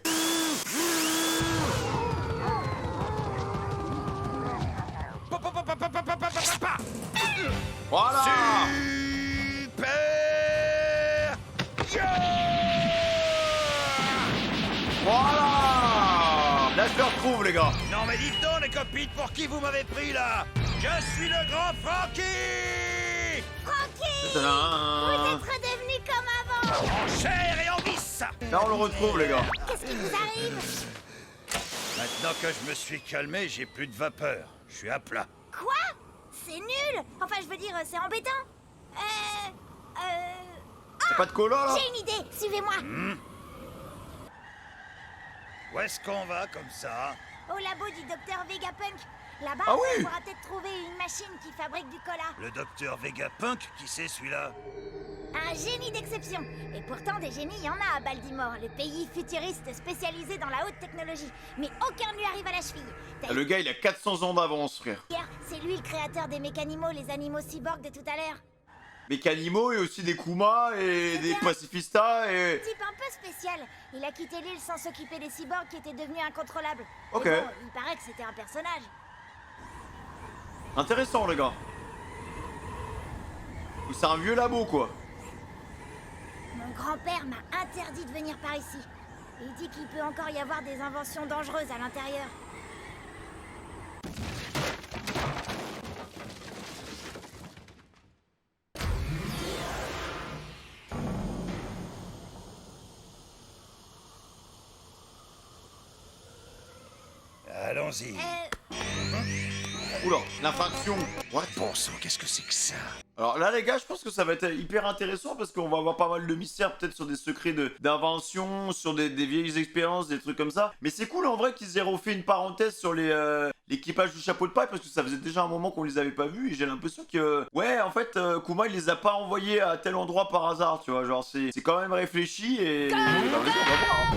Voilà. Voilà. Là je le retrouve les gars. Non mais dites donc les copines, pour qui vous m'avez pris là? Je suis le grand Frankie! Francky! Tadam. Vous êtes redevenu comme avant! En chair et en vis! Là on le retrouve les gars. Qu'est-ce qui vous arrive? Maintenant que je me suis calmé, j'ai plus de vapeur. Je suis à plat. Quoi? C'est nul! Enfin, je veux dire, c'est embêtant. Y'a pas de cola là? J'ai une idée, suivez-moi! Où est-ce qu'on va comme ça? Au labo du docteur Vegapunk. Là-bas, Ah oui! on pourra peut-être trouver une machine qui fabrique du cola. Le docteur Vegapunk, qui c'est celui-là? Un génie d'exception. Et pourtant, des génies, il y en a à Baltimore, le pays futuriste spécialisé dans la haute technologie. Mais aucun ne lui arrive à la cheville. Ah, le gars il a 400 ans d'avance frère. D'ailleurs, c'est lui le créateur des mécanimaux, les animaux cyborgs de tout à l'heure. Mécanimo et aussi des Kuma et des Pacifistas et... Type un peu spécial. Il a quitté l'île sans s'occuper des cyborgs qui étaient devenus incontrôlables. Ok. Mais bon, il paraît que c'était un personnage. Intéressant les gars. C'est un vieux labo quoi. Mon grand-père m'a interdit de venir par ici. Il dit qu'il peut encore y avoir des inventions dangereuses à l'intérieur. Allons-y. Oula, l'infraction. What? Bon sang, qu'est-ce que c'est que ça? Alors là les gars, je pense que ça va être hyper intéressant parce qu'on va avoir pas mal de mystères peut-être sur des secrets d'invention, sur des vieilles expériences, des trucs comme ça. Mais c'est cool en vrai qu'ils aient refait une parenthèse sur l'équipage du chapeau de paille parce que ça faisait déjà un moment qu'on les avait pas vus et j'ai l'impression que ouais en fait Kuma il les a pas envoyés à tel endroit par hasard, tu vois, genre c'est quand même réfléchi et... Bah, vas-y, on va voir, hein.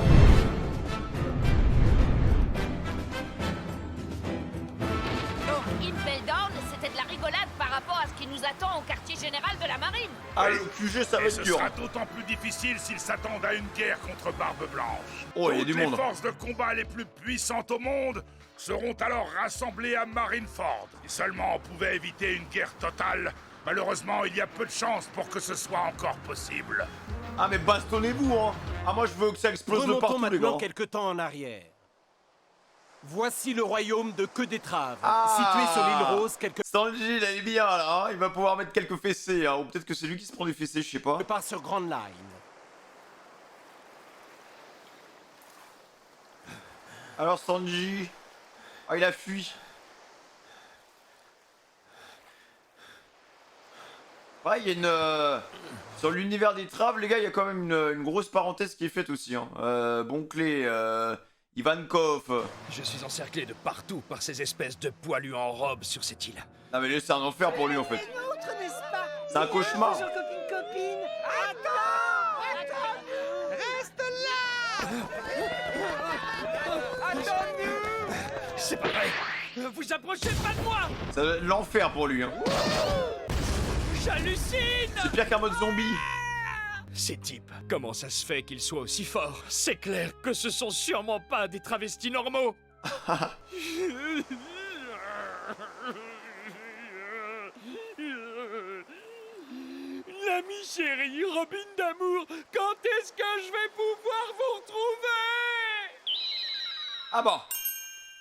Donc, Impel Down, c'était de la rigolade par rapport à ce qui nous attend au quartier général de la marine. Ah, le QG ça va Et être ce dur. sera d'autant plus difficile s'ils s'attendent à une guerre contre Barbe Blanche. Oh, il y a du Toutes monde. les forces de combat les plus puissantes au monde seront alors rassemblées à Marineford. Si seulement on pouvait éviter une guerre totale, malheureusement, il y a peu de chances pour que ce soit encore possible. Ah mais bastonnez-vous hein. Ah moi je veux que ça explose de Remontons partout les maintenant gars. quelque temps en arrière. Voici le royaume de Queue d'Étrave, Ah. situé sur l'île Rose, quelque Sanji, il est bien là, hein. Il va pouvoir mettre quelques fessées, hein. Ou peut-être que c'est lui qui se prend des fessées, je sais pas. part sur Grand Line. Alors Sanji... Ah il a fui. Ouais, il y a une... Sur l'univers des traves, les gars, il y a quand même une grosse parenthèse qui est faite aussi, hein. Bonclé, Ivankov... Je suis encerclé de partout par ces espèces de poilus en robe sur cette île. Non mais lui, c'est un enfer pour lui en fait. Autre, n'est-ce pas? C'est un cauchemar. Bonjour, copine. Attends! Reste là! Attends-nous! C'est pas vrai! Vous approchez pas de moi! Ça va être l'enfer pour lui, hein. J'hallucine! C'est pire qu'un mode zombie. Ces types, comment ça se fait qu'ils soient aussi forts? C'est clair que ce sont sûrement pas des travestis normaux! L'ami chéri, Robin d'amour, quand est-ce que je vais pouvoir vous retrouver? Ah bon.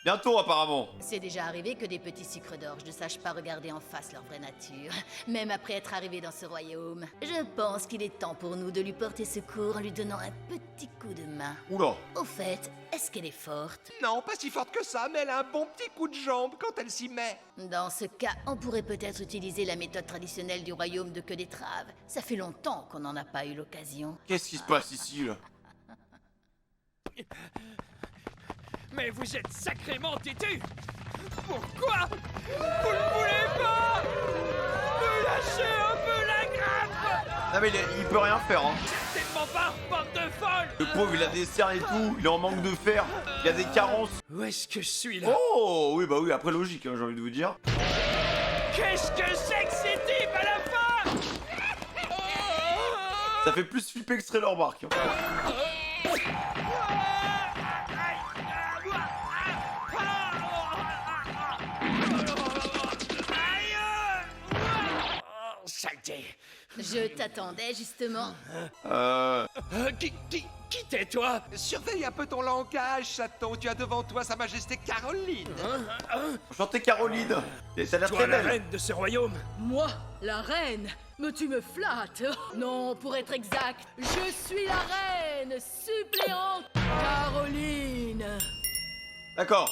Bientôt apparemment. C'est déjà arrivé que des petits sucres d'orge ne sachent pas regarder en face leur vraie nature, même après être arrivés dans ce royaume. Je pense qu'il est temps pour nous de lui porter secours en lui donnant un petit coup de main. Oula. Au fait, est-ce qu'elle est forte? Non, pas si forte que ça, mais elle a un bon petit coup de jambe quand elle s'y met. Dans ce cas, on pourrait peut-être utiliser la méthode traditionnelle du royaume de Queue d'Étrave. Ça fait longtemps qu'on n'en a pas eu l'occasion. Qu'est-ce qui se passe ici là? Mais vous êtes sacrément têtu! Pourquoi vous ne voulez pas me lâcher un peu la grappe? Non mais il peut rien faire hein. C'est mon bar, bande de folles. Le pauvre il a des cernes et tout, il est en manque de fer, il y a des carences. Où est-ce que je suis là? Oh oui bah oui après logique hein, j'ai envie de vous dire. Qu'est-ce que c'est que ces types à la fin? Ça fait plus flipper que Trailer Bark. Hein. Saleté. Je t'attendais justement. Qui t'es, toi? Surveille un peu ton langage, chaton. Tu as devant toi Sa Majesté Caroline. Enchanté Caroline. Et ça a l'air Toi, très la belle. reine de ce royaume. Moi, la reine? Mais tu me flattes. Non, pour être exact, je suis la reine suppléante Caroline. D'accord.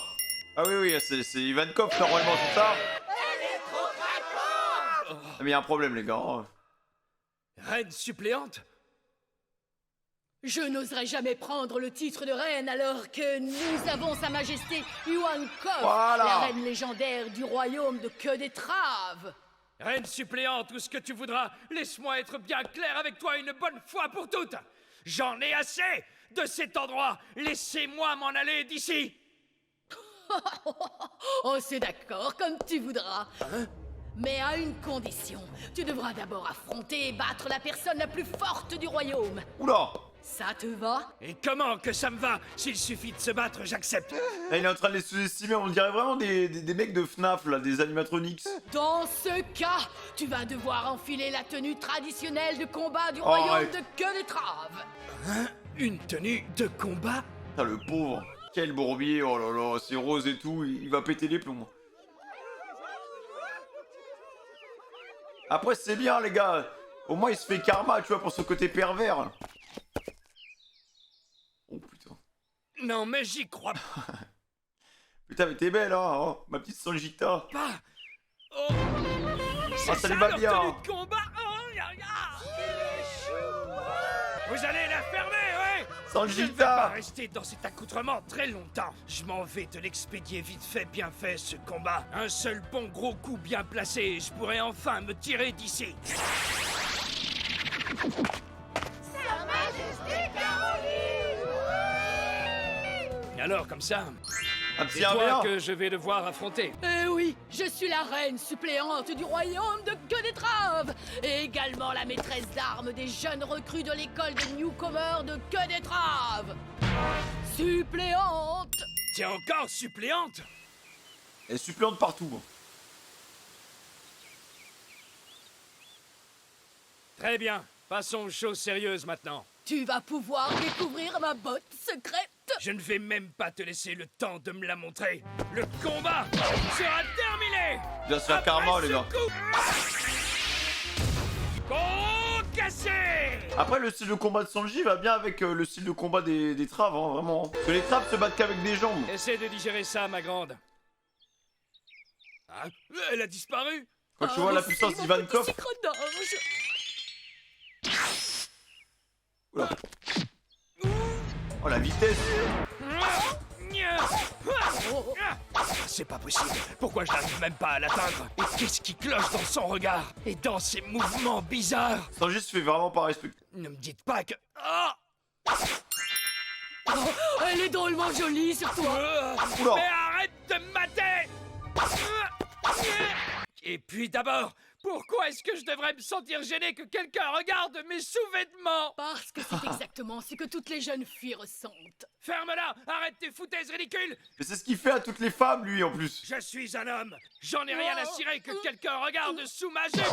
Ah oui oui c'est Ivankov normalement c'est ça. Ah, mais il y a un problème les gars. Oh. Reine suppléante? Je n'oserais jamais prendre le titre de reine alors que nous avons Sa Majesté Ivankov, Voilà. la reine légendaire du royaume de Queue d'Étrave. Reine suppléante ou ce que tu voudras, laisse-moi être bien clair avec toi une bonne fois pour toutes. J'en ai assez de cet endroit. Laissez-moi m'en aller d'ici. Oh, c'est d'accord, comme tu voudras. Mais à une condition. Tu devras d'abord affronter et battre la personne la plus forte du royaume. Oula. Ça te va? Et comment que ça me va? S'il suffit de se battre, j'accepte. Là, il est en train de les sous-estimer, on dirait vraiment des mecs de FNAF là, des animatronics. Dans ce cas, tu vas devoir enfiler la tenue traditionnelle de combat du Oh, royaume arrête. de Queue d'Étrave. Hein? Une tenue de combat? Putain le pauvre. Quel bourbier, oh là là, c'est rose et tout, il va péter les plombs. Après c'est bien les gars, au moins il se fait karma tu vois pour ce côté pervers. Oh putain. Non mais j'y crois Putain mais t'es belle hein, oh, ma petite Sanjita. pas. Oh. Ah, ça lui va leur bien. tenue de combat. Oh, ya, ya. Vous allez la fermer, ouais. Sanjita. Je ne vais pas rester dans cet accoutrement très longtemps. Je m'en vais te l'expédier vite fait, bien fait, ce combat. Un seul bon gros coup bien placé et je pourrai enfin me tirer d'ici. Sa Majesté Caroline! Alors, comme ça, petit c'est toi bien. que je vais devoir affronter. Eh oui, je suis la reine suppléante du royaume de Queue d'Étrave et également la maîtresse d'armes des jeunes recrues de l'école des newcomers de Queue d'Étrave. Suppléante. T'es encore suppléante? Elle est suppléante partout. Très bien, passons aux choses sérieuses maintenant. Tu vas pouvoir découvrir ma botte secrète. Je ne vais même pas te laisser le temps de me la montrer. Le combat sera terminé. Il va se faire karma les gars. Cassé. Après le style de combat de Sanji va bien avec le style de combat des traves hein, vraiment. Parce que les traves se battent qu'avec des jambes. Essaie de digérer ça, ma grande. Ah, elle a disparu. Quand tu vois la puissance d'Ivankov. Oula. Oh la vitesse. C'est pas possible. Pourquoi je n'arrive même pas à l'atteindre? Et qu'est-ce qui cloche dans son regard? Et dans ses mouvements bizarres? Sanji se fait vraiment pas respecter. Ne me dites pas que... Oh, elle est drôlement jolie sur toi. Oula. Mais arrête de me mater. Et puis d'abord, pourquoi est-ce que je devrais me sentir gêné que quelqu'un regarde mes sous-vêtements? Parce que c'est exactement ce que toutes les jeunes filles ressentent. Ferme-la! Arrête tes foutaises ridicules! Mais c'est ce qu'il fait à toutes les femmes lui en plus. Je suis un homme! J'en ai rien à cirer que quelqu'un regarde sous ma jupe!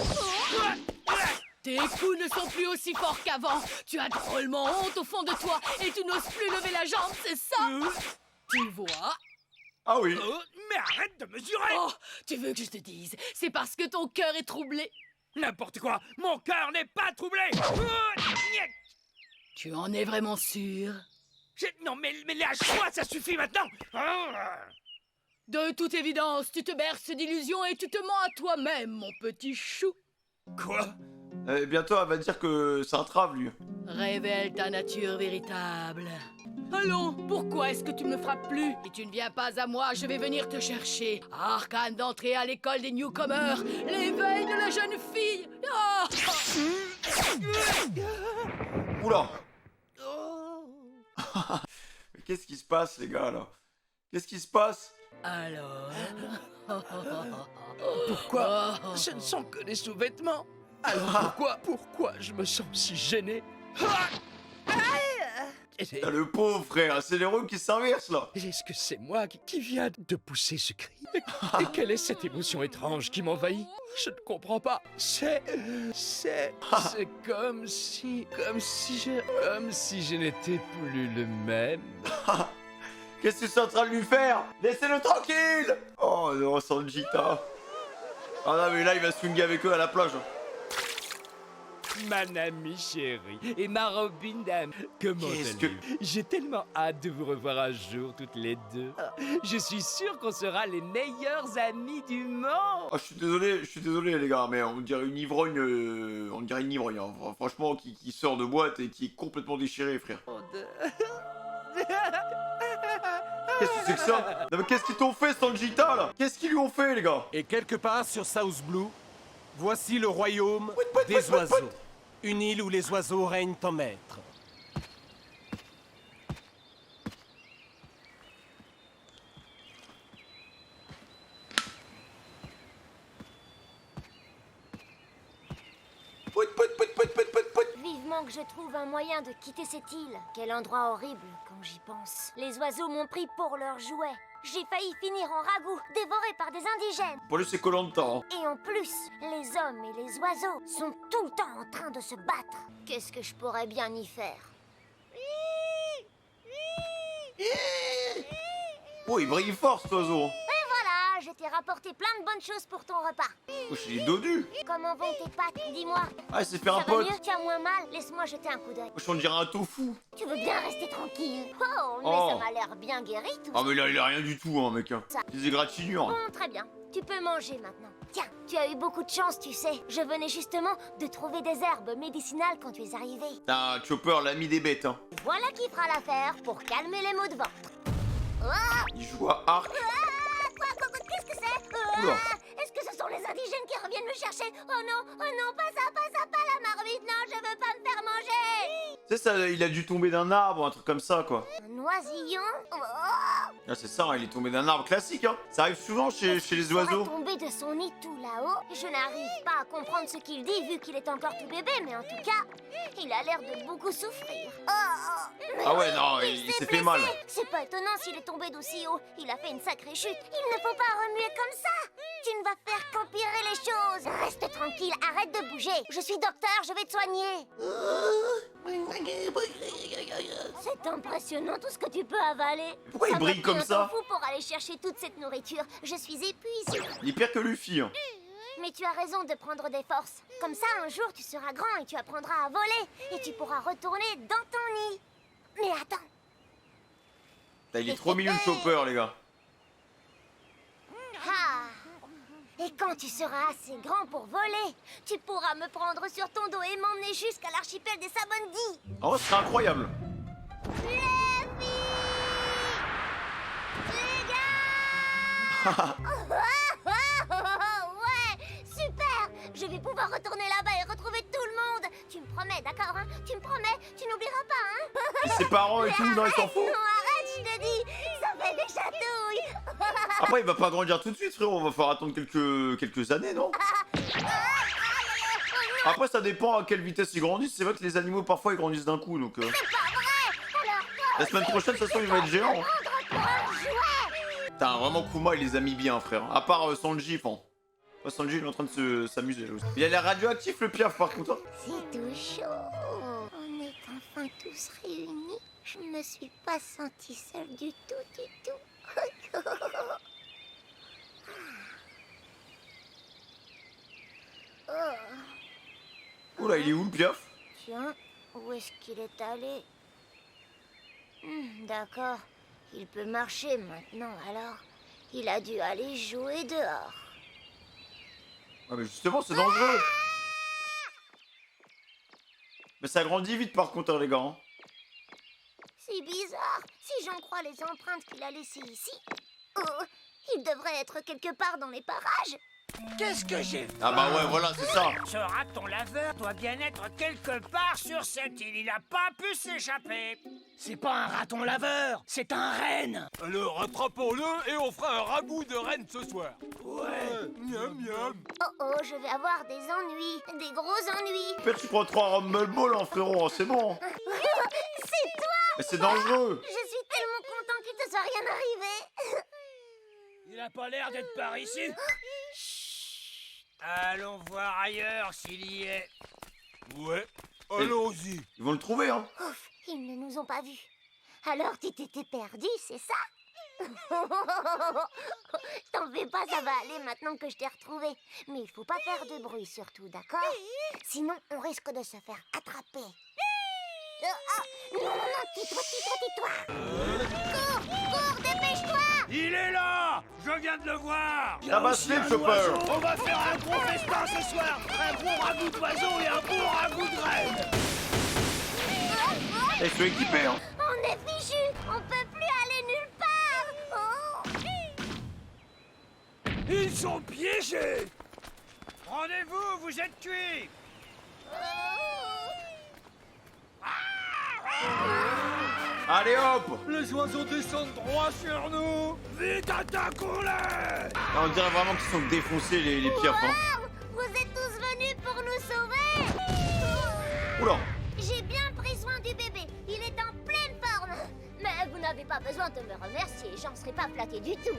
Tes coups ne sont plus aussi forts qu'avant. Tu as drôlement honte au fond de toi et tu n'oses plus lever la jambe, c'est ça? Tu vois? Ah oui. Mais arrête de mesurer! Oh, tu veux que je te dise? C'est parce que ton cœur est troublé. N'importe quoi! Mon cœur n'est pas troublé! Tu en es vraiment sûr? Non, mais lâche-moi, ça suffit maintenant! De toute évidence, tu te berces d'illusions et tu te mens à toi-même, mon petit chou. Quoi? Bientôt, elle va dire que c'est un trave, lui. Révèle ta nature véritable. Allons, pourquoi est-ce que tu ne me frappes plus? Si tu ne viens pas à moi, je vais venir te chercher. Arcane d'entrée à l'école des newcomers, l'éveil de la jeune fille. Ah Oula. Mais qu'est-ce qui se passe, les gars, là? Qu'est-ce qui se passe? Alors... Pourquoi? Ce ne sont que des sous-vêtements. Alors pourquoi je me sens si gêné? Ah, le pauvre frère, c'est les rôles qui s'inversent là. Est-ce que c'est moi qui viens de pousser ce cri? Et quelle est cette émotion étrange qui m'envahit? Je ne comprends pas. C'est comme si je n'étais plus le même. Qu'est-ce que tu es en train de lui faire? Laissez-le tranquille. Oh non, Sanjita. Ah non, mais là il va swinguer avec eux à la plage. Ma amie chérie et ma Robin d'âme, comment allez-vous? J'ai tellement hâte de vous revoir un jour toutes les deux. Je suis sûr qu'on sera les meilleurs amis du monde. Oh, je suis désolé les gars, mais on dirait une ivrogne, hein. Franchement, qui sort de boîte et qui est complètement déchiré, frère. Qu'est-ce que c'est que ça? Non mais qu'est-ce qu'ils t'ont fait, Sanjita, là? Qu'est-ce qu'ils lui ont fait, les gars? Et quelque part sur South Blue, voici le royaume des oiseaux. Une île où les oiseaux règnent en maître. Vivement que je trouve un moyen de quitter cette île. Quel endroit horrible quand j'y pense. Les oiseaux m'ont pris pour leur jouet. J'ai failli finir en ragoût, dévoré par des indigènes. Pour lui, c'est Koh-Lanta, hein. Et en plus, les hommes et les oiseaux sont tout le temps en train de se battre. Qu'est-ce que je pourrais bien y faire? Oh, il brille fort, cet oiseau. Et voilà, je t'ai rapporté plein de bonnes choses pour ton repas. Oh, il est dodu. Comment vont tes pattes? Dis-moi. Ah, il s'est fait un Ça va pote. mieux? Tu as moins mal? Laisse-moi jeter un coup d'œil. Je on dirait un tofu. Tu veux bien rester tranquille? Oh, mais Oh. ça m'a l'air bien guéri tout Ah, ça. mais là, il a rien du tout, hein, mec. Ça. Il est égratignure. Bon, très bien. Tu peux manger maintenant. Tiens, tu as eu beaucoup de chance, tu sais. Je venais justement de trouver des herbes médicinales quand tu es arrivé. T'as un Chopper, l'ami des bêtes, hein. Voilà qui fera l'affaire pour calmer les maux de ventre. Ah, Il joue à arc. quoi, qu'est-ce que c'est? Oula. Est-ce que ce sont les indigènes qui reviennent me chercher? Oh non, pas ça, pas la marmite. Non, je veux pas me faire manger. Tu sais, ça, il a dû tomber d'un arbre, un truc comme ça, quoi. Un oisillon? Oh. Ah, c'est ça, hein, il est tombé d'un arbre classique, hein. Ça arrive souvent chez les oiseaux. Tombé de son nid tout là-haut. Je n'arrive pas à comprendre ce qu'il dit vu qu'il est encore tout bébé, mais en tout cas, il a l'air de beaucoup souffrir. Ah ouais, non, il s'est fait mal. C'est pas étonnant s'il est tombé d'aussi haut. Il a fait une sacrée chute. Il ne faut pas remuer comme ça. Tu ne vas faire qu'empirer les choses. Reste tranquille, arrête de bouger. Je suis docteur, je vais te soigner. C'est impressionnant tout ce que tu peux avaler. Pourquoi il brille comme ça? Fou pour aller chercher toute cette nourriture. Je suis épuisée. Il est pire que Luffy, hein. Mais tu as raison de prendre des forces. Comme ça, un jour, tu seras grand et tu apprendras à voler. Et tu pourras retourner dans ton nid. Mais attends. Putain, il est trop mignon, le Chopper, les gars. Ah. Et quand tu seras assez grand pour voler, tu pourras me prendre sur ton dos et m'emmener jusqu'à l'archipel des Sabondi. Oh, ce serait incroyable. Ouais, super. Je vais pouvoir retourner là-bas et retrouver tout le monde. Tu me promets, d'accord, hein? Tu me promets, tu n'oublieras pas, hein? Ses parents et tout, non, il s'en fout. Non, arrête, je te dis. Ça fait des chatouilles. Après, il va pas grandir tout de suite, frérot. On va falloir attendre quelques années, non? Après, ça dépend à quelle vitesse ils grandissent. C'est vrai que les animaux, parfois, ils grandissent d'un coup, donc... La semaine prochaine, de toute façon, il va être géant. Putain, vraiment, Kuma, il les a mis bien, frère. À part Sanji, enfin... Sanji, il est en train de s'amuser, là aussi. Il a l'air radioactif, le Piaf, par contre. C'est tout chaud. On est enfin tous réunis. Je ne me suis pas sentie seule du tout. Oula, il est où, le Piaf? Tiens, où est-ce qu'il est allé? D'accord, il peut marcher maintenant, alors il a dû aller jouer dehors. Ah, mais justement, c'est dangereux. Mais ça grandit vite par contre, hein, les gars. Hein. C'est bizarre. Si j'en crois les empreintes qu'il a laissées ici, il devrait être quelque part dans les parages. Qu'est-ce que j'ai fait? Ah bah ouais, voilà, c'est ça. Ce raton laveur doit bien être quelque part sur cette île. Il n'a pas pu s'échapper. C'est pas un raton laveur, c'est un renne. Alors rattrapons-le et on fera un ragoût de renne ce soir. Ouais. Miam miam. Oh, je vais avoir des ennuis, des gros ennuis. Père, tu prends 3 Rumble Ball, hein, frérot, c'est bon. C'est toi. Mais c'est dangereux. Je suis tellement content qu'il te soit rien arrivé. Il a pas l'air d'être par ici. Allons voir ailleurs s'il y est. Ouais, allons-y. Ils vont le trouver, hein. Ouf, ils ne nous ont pas vus. Alors tu t'étais perdu, c'est ça? T'en fais pas, ça va aller maintenant que je t'ai retrouvé. Mais il faut pas faire de bruit surtout, d'accord? Sinon, on risque de se faire attraper. Non, tais-toi. Cours, dépêche-toi. Il est là. Je viens de le voir. Ça va se lever, Chopper. On va faire un gros festin ce soir. Un gros ragoût d'oiseau et un beau ragoût de reine. Ils sont équipés, hein. On est fichus. On peut plus aller nulle part. Ils sont piégés. Rendez-vous, vous êtes cuits. Allez hop. Les oiseaux descendent droit sur nous. Vite, attaquons-les. On dirait vraiment qu'ils sont défoncés, les pierres, hein. Wow, vous êtes tous venus pour nous sauver. Oula. J'ai bien pris soin du bébé. Il est en pleine forme. Mais vous n'avez pas besoin de me remercier. J'en serais pas flattée du tout.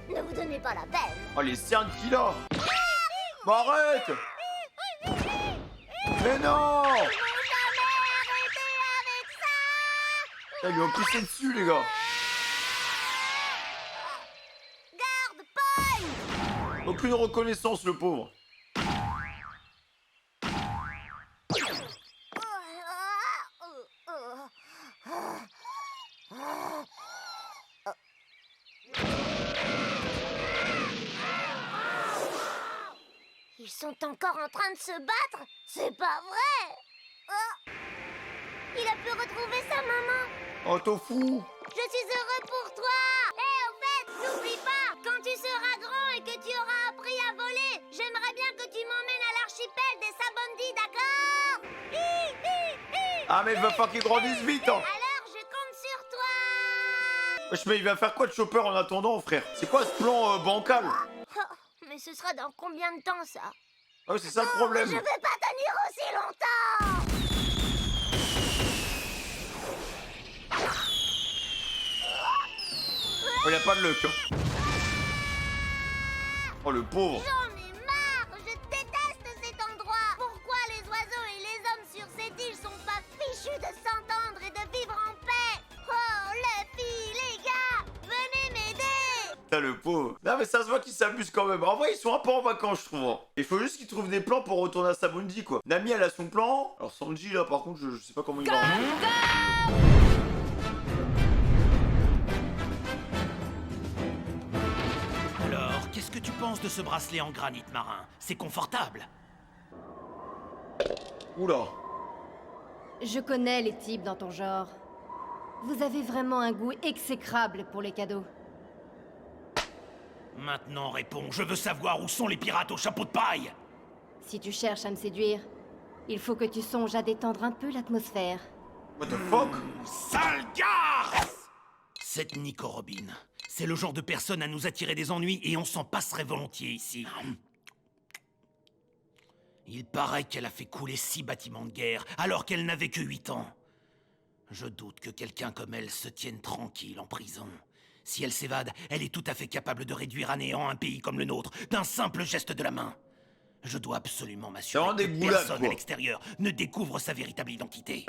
Ne vous donnez pas la peine. Oh, les cernes qu'il a. Bah, arrête. Mais non. Ils lui ont pissé dessus, les gars. Garde, Paul. Aucune reconnaissance, le pauvre. Ils sont encore en train de se battre? C'est pas vrai. Il a pu retrouver sa maman. Oh, Tofu. Je suis heureux pour toi. Au fait, n'oublie pas, quand tu seras grand et que tu auras appris à voler, j'aimerais bien que tu m'emmènes à l'archipel des Sabondi, d'accord? Ah, mais il va falloir qu'il grandisse vite, hein. Alors, je compte sur toi. Wesh, mais il va faire quoi de Chopper en attendant, frère? C'est quoi ce plan bancal? Mais ce sera dans combien de temps, ça? Ah, c'est ça le problème. Je vais pas tenir aussi longtemps. Oh, il a pas de luck, hein. Oh, le pauvre. J'en ai marre. Je déteste cet endroit. Pourquoi les oiseaux et les hommes sur cette île sont pas fichus de s'entendre et de vivre en paix? Oh, les filles, les gars, venez m'aider. Putain, le pauvre. Non, mais ça se voit qu'ils s'amusent quand même. En vrai, ils sont un peu en vacances, je trouve. Il faut juste qu'ils trouvent des plans pour retourner à Sabondi, quoi. Nami, elle a son plan. Alors, Sanji, là, par contre, je sais pas comment il va. Alors, qu'est-ce que tu penses de ce bracelet en granit marin? C'est confortable. Oula. Je connais les types dans ton genre. Vous avez vraiment un goût exécrable pour les cadeaux. Maintenant, réponds. Je veux savoir où sont les pirates au chapeau de paille. Si tu cherches à me séduire, il faut que tu songes à détendre un peu l'atmosphère. What the fuck? Sale garce! Cette Nico Robin, c'est le genre de personne à nous attirer des ennuis et on s'en passerait volontiers ici. Il paraît qu'elle a fait couler 6 bâtiments de guerre alors qu'elle n'avait que 8 ans. Je doute que quelqu'un comme elle se tienne tranquille en prison. Si elle s'évade, elle est tout à fait capable de réduire à néant un pays comme le nôtre d'un simple geste de la main. Je dois absolument m'assurer que personne à l'extérieur ne découvre sa véritable identité.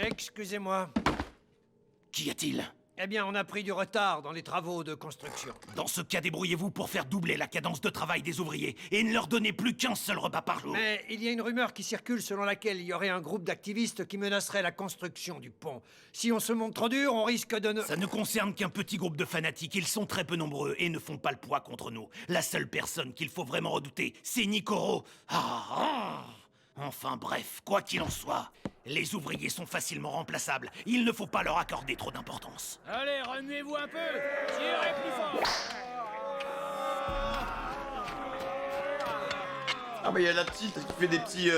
Excusez-moi. Qu'y a-t-il? Eh bien, on a pris du retard dans les travaux de construction. Dans ce cas, débrouillez-vous pour faire doubler la cadence de travail des ouvriers et ne leur donnez plus qu'un seul repas par jour. Mais il y a une rumeur qui circule selon laquelle il y aurait un groupe d'activistes qui menacerait la construction du pont. Si on se montre trop dur, on risque de ne... Ça ne concerne qu'un petit groupe de fanatiques. Ils sont très peu nombreux et ne font pas le poids contre nous. La seule personne qu'il faut vraiment redouter, c'est Nikoro. Enfin bref, quoi qu'il en soit, les ouvriers sont facilement remplaçables. Il ne faut pas leur accorder trop d'importance. Allez, remuez-vous un peu. Tirez plus fort. Ah bah il y a la petite qui fait des petits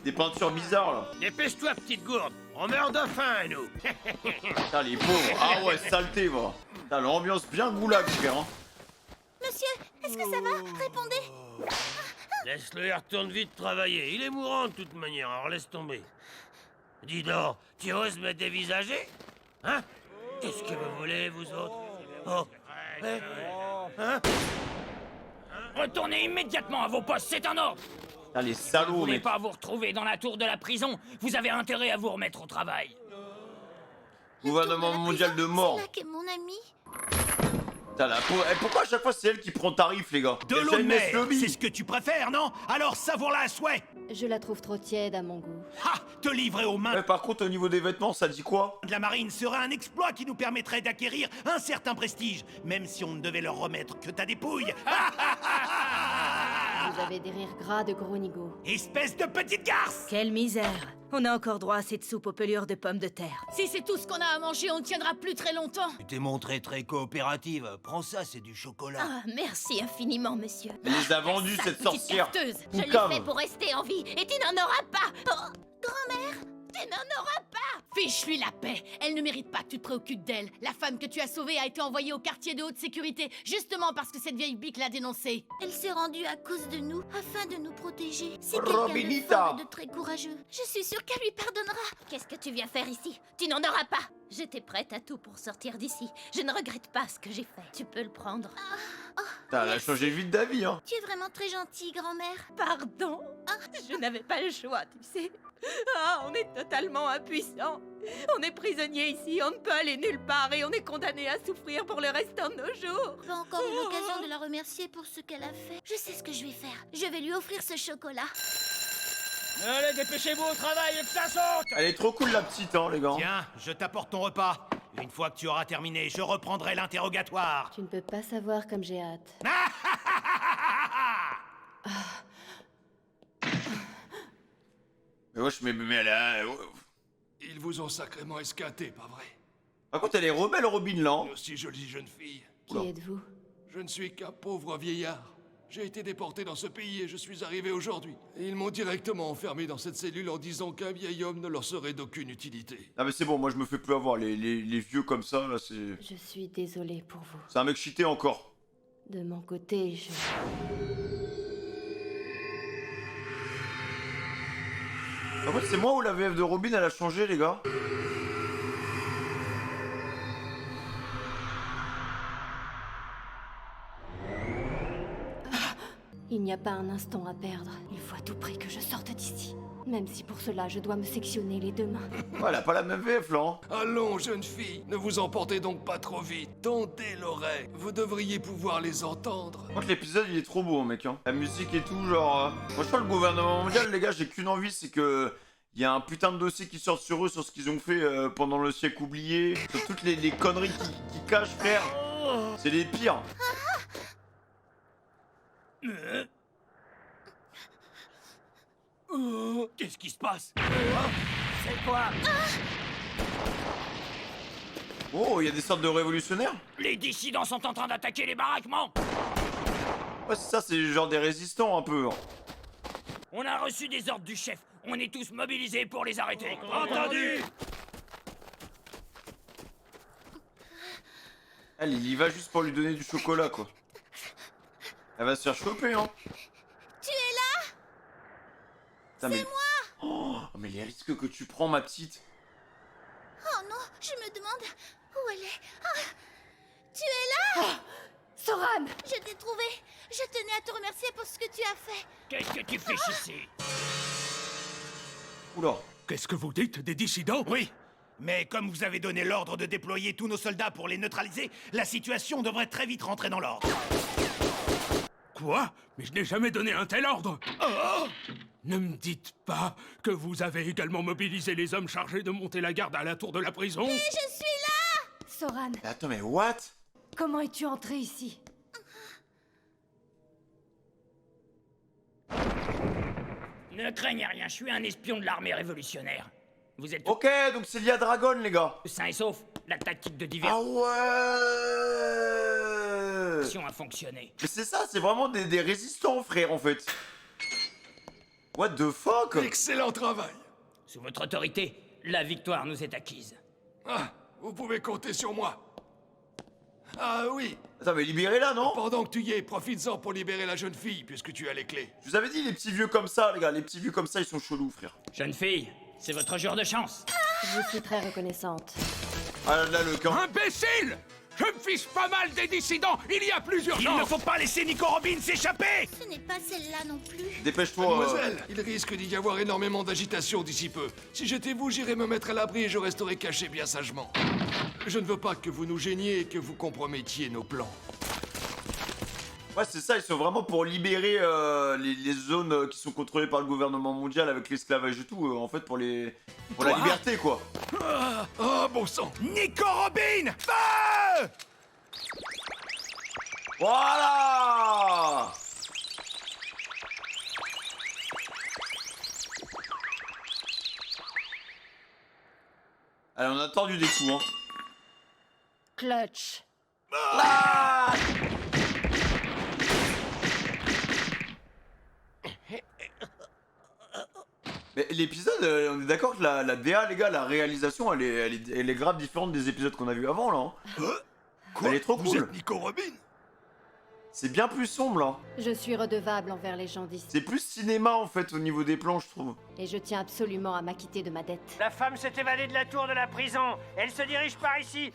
des peintures bizarres là. Dépêche-toi, petite gourde. On meurt de faim, nous. Putain les pauvres. Ah ouais, saleté moi. Putain, l'ambiance bien goulag frère. Hein. Monsieur, est-ce que ça va? Répondez. Laisse-le, il retourne vite travailler. Il est mourant de toute manière, alors laisse tomber. Dis donc, tu oses me dévisager? Hein? Qu'est-ce que vous voulez, vous autres? Oh. Hein? Retournez immédiatement à vos postes, c'est un ordre. Putain les Vous ne salauds voulez mec. pas vous retrouver dans la tour de la prison. Vous avez intérêt à vous remettre au travail. Gouvernement mondial de mort. C'est là qu'est mon ami. Putain, la pauvre. Eh, pourquoi à chaque fois c'est elle qui prend tarif les gars? De Elle l'eau fait de une mer, messe lobby. c'est ce que tu préfères, non? Alors savoure-la à souhait. Je la trouve trop tiède à mon goût. Ha! Te livrer aux mains Ouais, par contre au niveau des vêtements ça dit quoi? de la marine serait un exploit qui nous permettrait d'acquérir un certain prestige, même si on ne devait leur remettre que ta dépouille. Vous avez des rires gras de gros nigo. Espèce de petite garce! Quelle misère. On a encore droit à cette soupe aux pelures de pommes de terre. Si c'est tout ce qu'on a à manger, on ne tiendra plus très longtemps. Tu t'es montré très coopérative. Prends ça, c'est du chocolat. Ah, merci infiniment, monsieur. Elle les a vendus cette sorcière. Je l'ai Poucave. fait pour rester en vie, et tu n'en auras pas. Oh, grand-mère, tu n'en auras pas. Fiche-lui la paix. Elle ne mérite pas que tu te préoccupes d'elle. La femme que tu as sauvée a été envoyée au quartier de haute sécurité, justement parce que cette vieille bique l'a dénoncée. Elle s'est rendue à cause de nous, afin de nous protéger. C'est quelqu'un de Robinita. fort et de très courageux. Je suis sûre qu'elle lui pardonnera. Qu'est-ce que tu viens faire ici? Tu n'en auras pas. J'étais prête à tout pour sortir d'ici. Je ne regrette pas ce que j'ai fait. Tu peux le prendre. Putain, elle a changé vite d'avis hein. Tu es vraiment très gentille, grand-mère. Pardon. Je n'avais pas le choix, tu sais. Ah, on est totalement impuissants. On est prisonniers ici, on ne peut aller nulle part et on est condamnés à souffrir pour le restant de nos jours. Pas encore une occasion de la remercier pour ce qu'elle a fait. Je sais ce que je vais faire. Je vais lui offrir ce chocolat. Allez, dépêchez-vous au travail et que ça saute. Elle est trop cool la petite hein les gars. Tiens, je t'apporte ton repas. Une fois que tu auras terminé, je reprendrai l'interrogatoire. Tu ne peux pas savoir comme j'ai hâte. Mais wesh mais elle a... Ils vous ont sacrément esquinté, pas vrai? Par contre elle est rebelle Robin là. Hein. Une aussi jolie jeune fille. Qui êtes-vous? Je ne suis qu'un pauvre vieillard. J'ai été déporté dans ce pays et je suis arrivé aujourd'hui. Et ils m'ont directement enfermé dans cette cellule en disant qu'un vieil homme ne leur serait d'aucune utilité. Ah mais c'est bon, moi je me fais plus avoir, les vieux comme ça là c'est... Je suis désolée pour vous. C'est un mec cheaté encore. De mon côté, je... En fait c'est moi ou la VF de Robin elle a changé les gars? Il n'y a pas un instant à perdre. Il faut à tout prix que je sorte d'ici. Même si pour cela, je dois me sectionner les deux mains. Ouais, elle a pas la même VF là. Hein. Allons, jeune fille, ne vous emportez donc pas trop vite. Tendez l'oreille, vous devriez pouvoir les entendre. Par contre l'épisode il est trop beau mec hein. La musique et tout genre... Moi je crois le gouvernement mondial les gars j'ai qu'une envie c'est que... Il y a un putain de dossier qui sort sur eux sur ce qu'ils ont fait pendant le siècle oublié. Sur toutes les conneries qui cachent frère. C'est les pires. Qu'est-ce qui se passe? C'est quoi? Oh, il y a des sortes de révolutionnaires? Les dissidents sont en train d'attaquer les baraquements. Ouais c'est ça, c'est genre des résistants un peu. Hein. On a reçu des ordres du chef. On est tous mobilisés pour les arrêter. Entendu. Elle, il y va juste pour lui donner du chocolat quoi. Elle va se faire choper hein. Tu es là? C'est moi. Oh, mais les risques que tu prends ma petite. Oh non, je me demande où elle est. Ah, tu es là? Soran! Je t'ai trouvé. Je tenais à te remercier pour ce que tu as fait. Qu'est-ce que tu fais ici? Oula. Qu'est-ce que vous dites? Des dissidents? Oui, mais comme vous avez donné l'ordre de déployer tous nos soldats pour les neutraliser, la situation devrait très vite rentrer dans l'ordre. Quoi? Mais je n'ai jamais donné un tel ordre. Oh! Ne me dites pas que vous avez également mobilisé les hommes chargés de monter la garde à la tour de la prison. Mais je suis là! Soran, Mais attends mais what? comment es-tu entré ici? Ne craignez rien, je suis un espion de l'armée révolutionnaire. Vous êtes Ok, donc c'est lié à Dragon, les gars. sains et saufs. La tactique de Ah diversion ouais. a fonctionné. Mais c'est ça, c'est vraiment des résistants, frère, en fait. What the fuck? Excellent travail. Sous votre autorité, la victoire nous est acquise. Ah, vous pouvez compter sur moi. Ah oui. Attends, mais libérez-la, non? Pendant que tu y es, profites-en pour libérer la jeune fille, puisque tu as les clés. Je vous avais dit, les petits vieux comme ça, les gars, les petits vieux comme ça, ils sont chelous, frère. Jeune fille, c'est votre jour de chance. Je suis très reconnaissante. Ah là, le camp. Imbécile! Je me fiche pas mal des dissidents! Il y a plus urgence! Il ne faut pas laisser Nico Robin s'échapper! Ce n'est pas celle-là non plus. Dépêche-toi. Mademoiselle, il risque d'y avoir énormément d'agitation d'ici peu. Si j'étais vous, j'irais me mettre à l'abri et je resterais caché bien sagement. Je ne veux pas que vous nous gêniez et que vous compromettiez nos plans. Ouais, c'est ça, ils sont vraiment pour libérer les zones qui sont contrôlées par le gouvernement mondial avec l'esclavage et tout, en fait, pour la liberté, quoi. Ah, bon sang! Nico Robin! Feu! Voilà! Allez, on a attendu des coups, hein. Clutch. Ah! Mais l'épisode, on est d'accord que la DA, les gars, la réalisation, elle est grave différente des épisodes qu'on a vus avant, là. Hein. Quoi? Elle est trop Vous cool. êtes Nico Robin? C'est bien plus sombre, là. Je suis redevable envers les gens d'ici. C'est plus cinéma, en fait, au niveau des plans, je trouve. Et je tiens absolument à m'acquitter de ma dette. La femme s'est évadée de la tour de la prison. Elle se dirige par ici.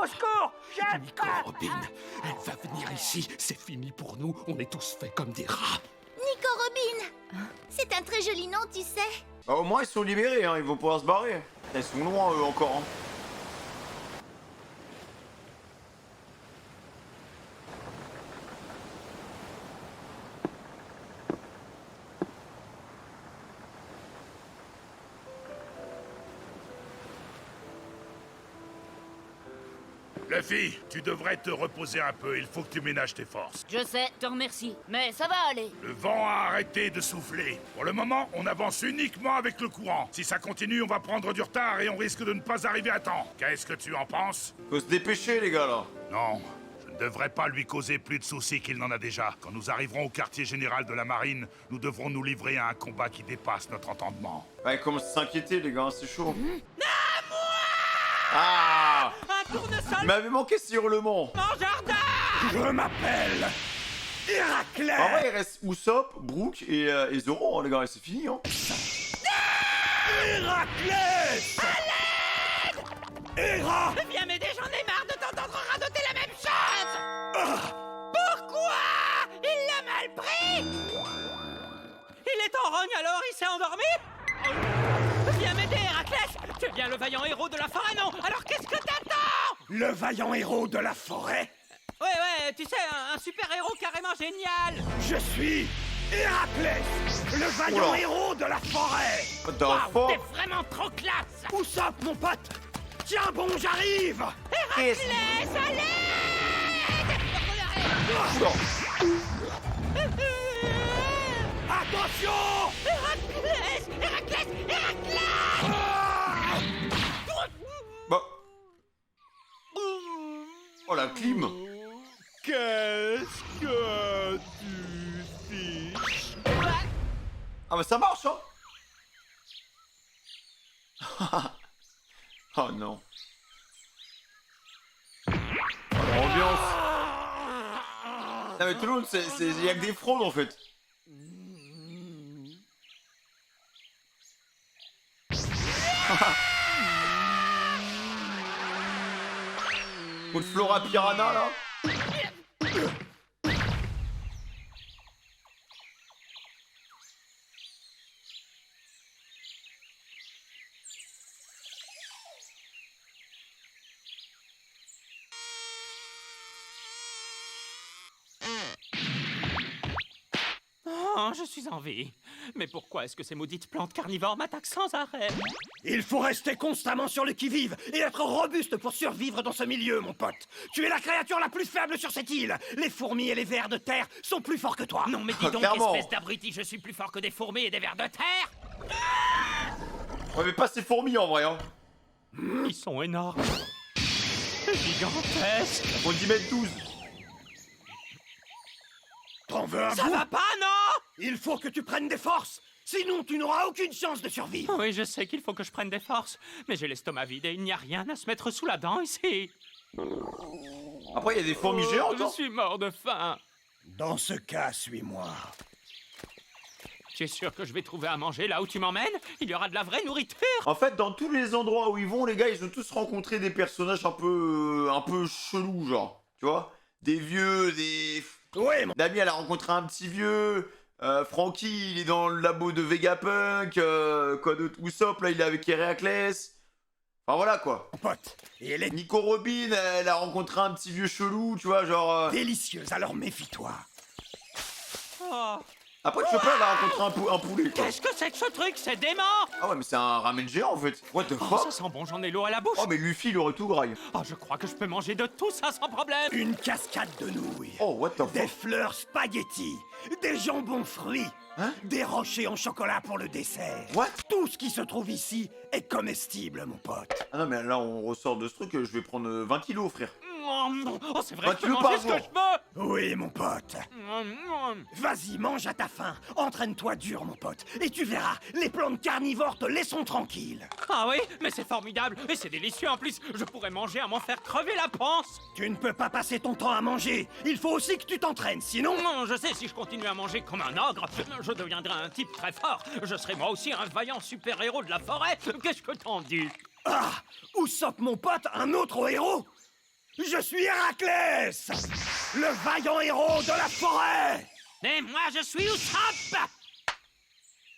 Au secours! Nico Robin, elle va venir ici. C'est fini pour nous. On est tous faits comme des rats. Nico Robin. C'est un très joli nom, tu sais. Ah, au moins, ils sont libérés, hein. Ils vont pouvoir se barrer. Ils sont loin, eux, encore, hein. Luffy, tu devrais te reposer un peu, il faut que tu ménages tes forces. Je sais, te remercie, mais ça va aller. Le vent a arrêté de souffler. Pour le moment, on avance uniquement avec le courant. Si ça continue, on va prendre du retard et on risque de ne pas arriver à temps. Qu'est-ce que tu en penses? Faut se dépêcher, les gars, là. Non, je ne devrais pas lui causer plus de soucis qu'il n'en a déjà. Quand nous arriverons au quartier général de la marine, nous devrons nous livrer à un combat qui dépasse notre entendement. Ouais, ils commencent à s'inquiéter, les gars, c'est chaud. Ah! Un tournesol! Il m'avait manqué ce hurlement. Mon jardin! Je m'appelle Héraclès! En vrai, il reste Usopp, Brook et Zoro, hein, les gars, et c'est fini, hein. Héraclès! Héra! Viens m'aider, j'en ai marre de t'entendre radoter la même chose! Pourquoi? Il l'a mal pris! Il est en rogne alors, il s'est endormi? Viens m'aider, Héraclès! Tu es bien le vaillant héros de la forêt, non? Alors qu'est-ce que t'attends? Le vaillant héros de la forêt! Ouais, tu sais, un super-héros carrément génial! Je suis Héraclès, le vaillant héros de la forêt! What the fuck? T'es vraiment trop classe! Usopp, mon pote! Tiens bon, j'arrive! Héraclès, allez! Attention! Héraclès! Héraclès! Héraclès! Bah. Oh, la clim! Qu'est-ce que tu fiches? Ah, bah ça marche, hein! Oh non. Oh, l'ambiance. Non mais tout le monde, il y a que des fraudes en fait. Coup de Flora Piranha là. Oh, je suis en vie. Mais pourquoi est-ce que ces maudites plantes carnivores m'attaquent sans arrêt? Il faut rester constamment sur le qui-vive et être robuste pour survivre dans ce milieu, mon pote. Tu es la créature la plus faible sur cette île. Les fourmis et les vers de terre sont plus forts que toi. Non mais dis donc, Clairement. espèce d'abruti, je suis plus fort que des fourmis et des vers de terre. Ouais, mais pas ces fourmis en vrai, hein. Ils sont énormes. Gigantesques. Faut 10 mètres 12. T'en veux un Ça bout? va pas, non? Il faut que tu prennes des forces. Sinon, tu n'auras aucune chance de survivre. Oui, je sais qu'il faut que je prenne des forces, mais j'ai l'estomac vide et il n'y a rien à se mettre sous la dent ici. Après, il y a des fourmis géantes, Je hein. suis mort de faim. Dans ce cas, suis-moi. Tu es sûr que je vais trouver à manger là où tu m'emmènes? Il y aura de la vraie nourriture. En fait, dans tous les endroits où ils vont, les gars, ils ont tous rencontré des personnages un peu chelous, genre. Tu vois? Des vieux, des... Ouais, Dami, elle a rencontré un petit vieux. Frankie, il est dans le labo de Vegapunk. Quoi d'autre? Usopp, là, il est avec Héraclès. Enfin, voilà, quoi. Pote. Et elle est Nico Robin, elle a rencontré un petit vieux chelou, tu vois, genre... délicieuse, alors méfie-toi. Oh. Après, je sais pas, elle a rencontré un poulet, quoi. Qu'est-ce que c'est que ce truc? C'est dément. Ah ouais, mais c'est un ramen géant, en fait. What the Oh, fuck? ça sent bon, j'en ai l'eau à la bouche. Oh, mais Luffy, il aurait tout graille. Oh, je crois que je peux manger de tout ça sans problème. Une cascade de nouilles. Oh, what the fuck? Des fleurs spaghetti. Des jambons frits. Hein? Des rochers en chocolat pour le dessert. What? Tout ce qui se trouve ici est comestible, mon pote. Ah non, mais là, on ressort de ce truc, je vais prendre 20 kilos, frère. Oh, c'est vrai Bah, que tu je peux veux manger pas ce que je veux. Oui, mon pote. Vas-y, mange à ta faim. Entraîne-toi dur, mon pote. Et tu verras, les plantes carnivores te laisseront tranquille. Ah oui, mais c'est formidable et c'est délicieux en plus. Je pourrais manger à m'en faire crever la panse. Tu ne peux pas passer ton temps à manger. Il faut aussi que tu t'entraînes, sinon... Non, je sais, si je continue à manger comme un ogre, je deviendrai un type très fort. Je serai moi aussi un vaillant super-héros de la forêt. Qu'est-ce que t'en dis? Ah! Usopp, mon pote, un autre héros? Je suis Héraclès, le vaillant héros de la forêt. Et moi, je suis Usopp.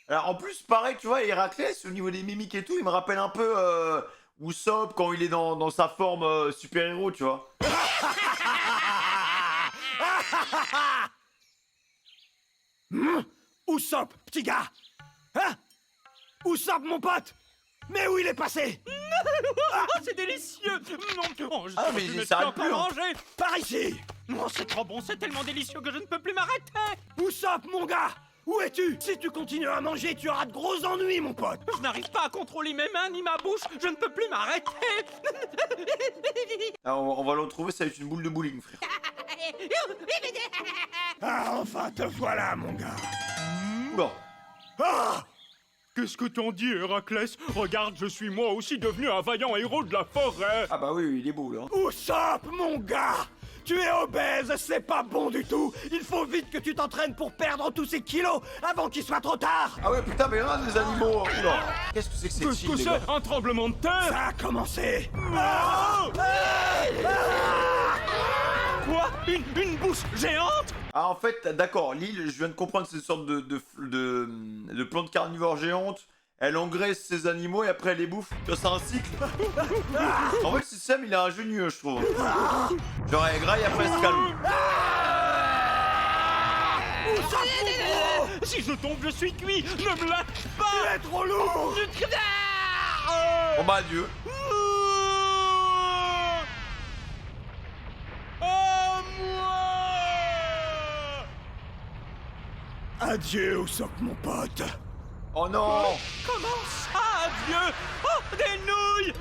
Alors, en plus, pareil, tu vois, Héraclès, au niveau des mimiques et tout, il me rappelle un peu Usopp quand il est dans sa forme super-héros, tu vois. Usopp, petit gars. Hein? Usopp, mon pote. Mais où il est passé? Oh, c'est délicieux. Oh, je Ah, mais ne il peux s'arrête plus plus, hein. manger. Par ici. Oh, c'est trop bon, c'est tellement délicieux que je ne peux plus m'arrêter. Usopp, mon gars. Où es-tu? Si tu continues à manger, tu auras de gros ennuis, mon pote. Je n'arrive pas à contrôler mes mains ni ma bouche. Je ne peux plus m'arrêter. Alors, on va le retrouver, ça va être une boule de bowling, frère. Ah, enfin, te voilà, mon gars. Oula. Ah! Qu'est-ce que t'en dis, Héraclès? Regarde, je suis moi aussi devenu un vaillant héros de la forêt. Ah bah oui, il est beau, là. Usopp, mon gars! Tu es obèse, c'est pas bon du tout! Il faut vite que tu t'entraînes pour perdre tous ces kilos avant qu'il soit trop tard! Ah ouais, putain, mais regarde les animaux. Oula. Qu'est-ce que c'est que cette Qu'est-ce île, que les gars? c'est? Un tremblement de terre? Ça a commencé! Quoi? Une bouche géante? Ah, en fait, d'accord, l'île, je viens de comprendre, c'est une sorte de plante carnivore géante. Elle engraisse ses animaux et après elle les bouffe. Tu vois, c'est un cycle. En fait, le système, il est ingénieux, je trouve. Genre, elle graille, après elle se calme. Si je tombe, je suis cuit. Ne me lâche pas. Tu es trop lourd! Bon bah, adieu. Adieu, Usopp, mon pote! Oh non! Comment ça, adieu? Oh, des nouilles!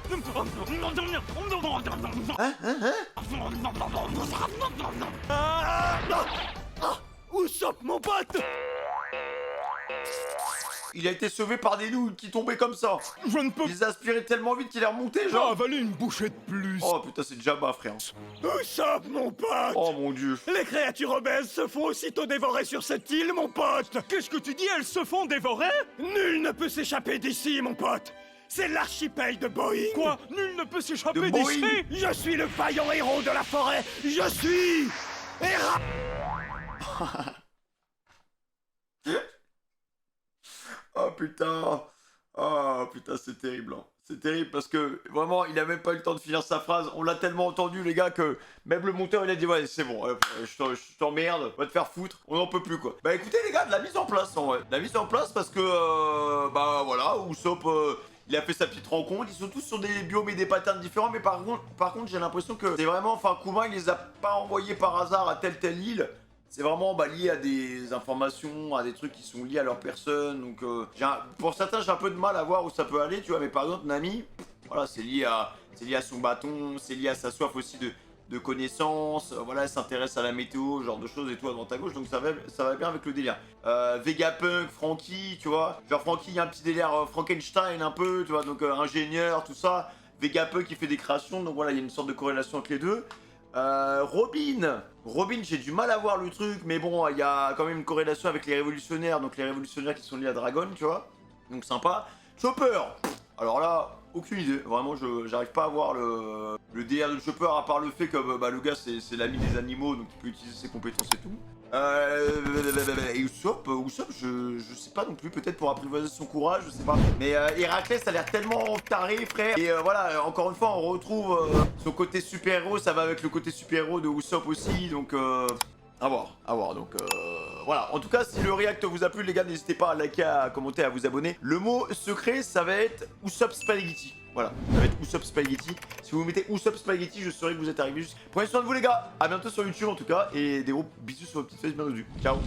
Usopp, mon pote! Il a été sauvé par des nouilles qui tombaient comme ça. Je ne peux Il les a aspirés tellement vite qu'il est remonté, pas genre. avaler une bouchée de plus. Oh putain, c'est déjà bas, frère. Usopp, mon pote! Oh mon dieu. Les créatures obèses se font aussitôt dévorer sur cette île, mon pote! Qu'est-ce que tu dis? Elles se font dévorer? Nul ne peut s'échapper d'ici, mon pote! C'est l'archipel de Boeing! Quoi? Nul ne peut s'échapper De d'ici? Boeing? Je suis le vaillant héros de la forêt! Je suis... Oh putain. Oh putain, c'est terrible. Hein. C'est terrible parce que vraiment il a même pas eu le temps de finir sa phrase. On l'a tellement entendu les gars que même le monteur il a dit ouais c'est bon, je t'emmerde, va te faire foutre, on n'en peut plus quoi. Bah écoutez les gars, de la mise en place en vrai. De la mise en place parce que bah voilà, Usopp il a fait sa petite rencontre, ils sont tous sur des biomes et des patterns différents, mais par contre j'ai l'impression que c'est vraiment, enfin Kuma il les a pas envoyés par hasard à telle île. C'est vraiment lié à des informations, à des trucs qui sont liés à leur personne. Donc, pour certains, j'ai un peu de mal à voir où ça peut aller, tu vois. Mais par exemple, Nami, voilà, c'est lié à son bâton, c'est lié à sa soif aussi de connaissances. Voilà, elle s'intéresse à la météo, ce genre de choses et tout à droite à gauche. Donc, ça va bien avec le délire. Vegapunk, Franky, tu vois. Genre, Franky, il y a un petit délire Frankenstein un peu, tu vois. Donc, ingénieur, tout ça. Vegapunk, il fait des créations. Donc, voilà, il y a une sorte de corrélation entre les deux. Robin, j'ai du mal à voir le truc, mais bon, il y a quand même une corrélation avec les révolutionnaires, donc les révolutionnaires qui sont liés à Dragon, tu vois, donc sympa. Chopper, alors là, aucune idée, vraiment, j'arrive pas à voir le délire de Chopper, à part le fait que le gars, c'est l'ami des animaux, donc il peut utiliser ses compétences et tout. Et Usopp, je sais pas non plus, peut-être pour apprivoiser son courage, je sais pas. Mais Héraclès a l'air tellement taré, frère. Et voilà, encore une fois, on retrouve son côté super-héros, ça va avec le côté super-héros de Usopp aussi, donc à voir, donc voilà. En tout cas, si le react vous a plu, les gars, n'hésitez pas à liker, à commenter, à vous abonner. Le mot secret, ça va être Usopp Spaghetti. Voilà, ça va être Usopp Spaghetti. Si vous mettez Usopp Spaghetti, je saurai que vous êtes arrivés juste. Prenez soin de vous les gars, à bientôt sur YouTube en tout cas, et des gros bisous sur vos petites fesses bien entendu. Ciao.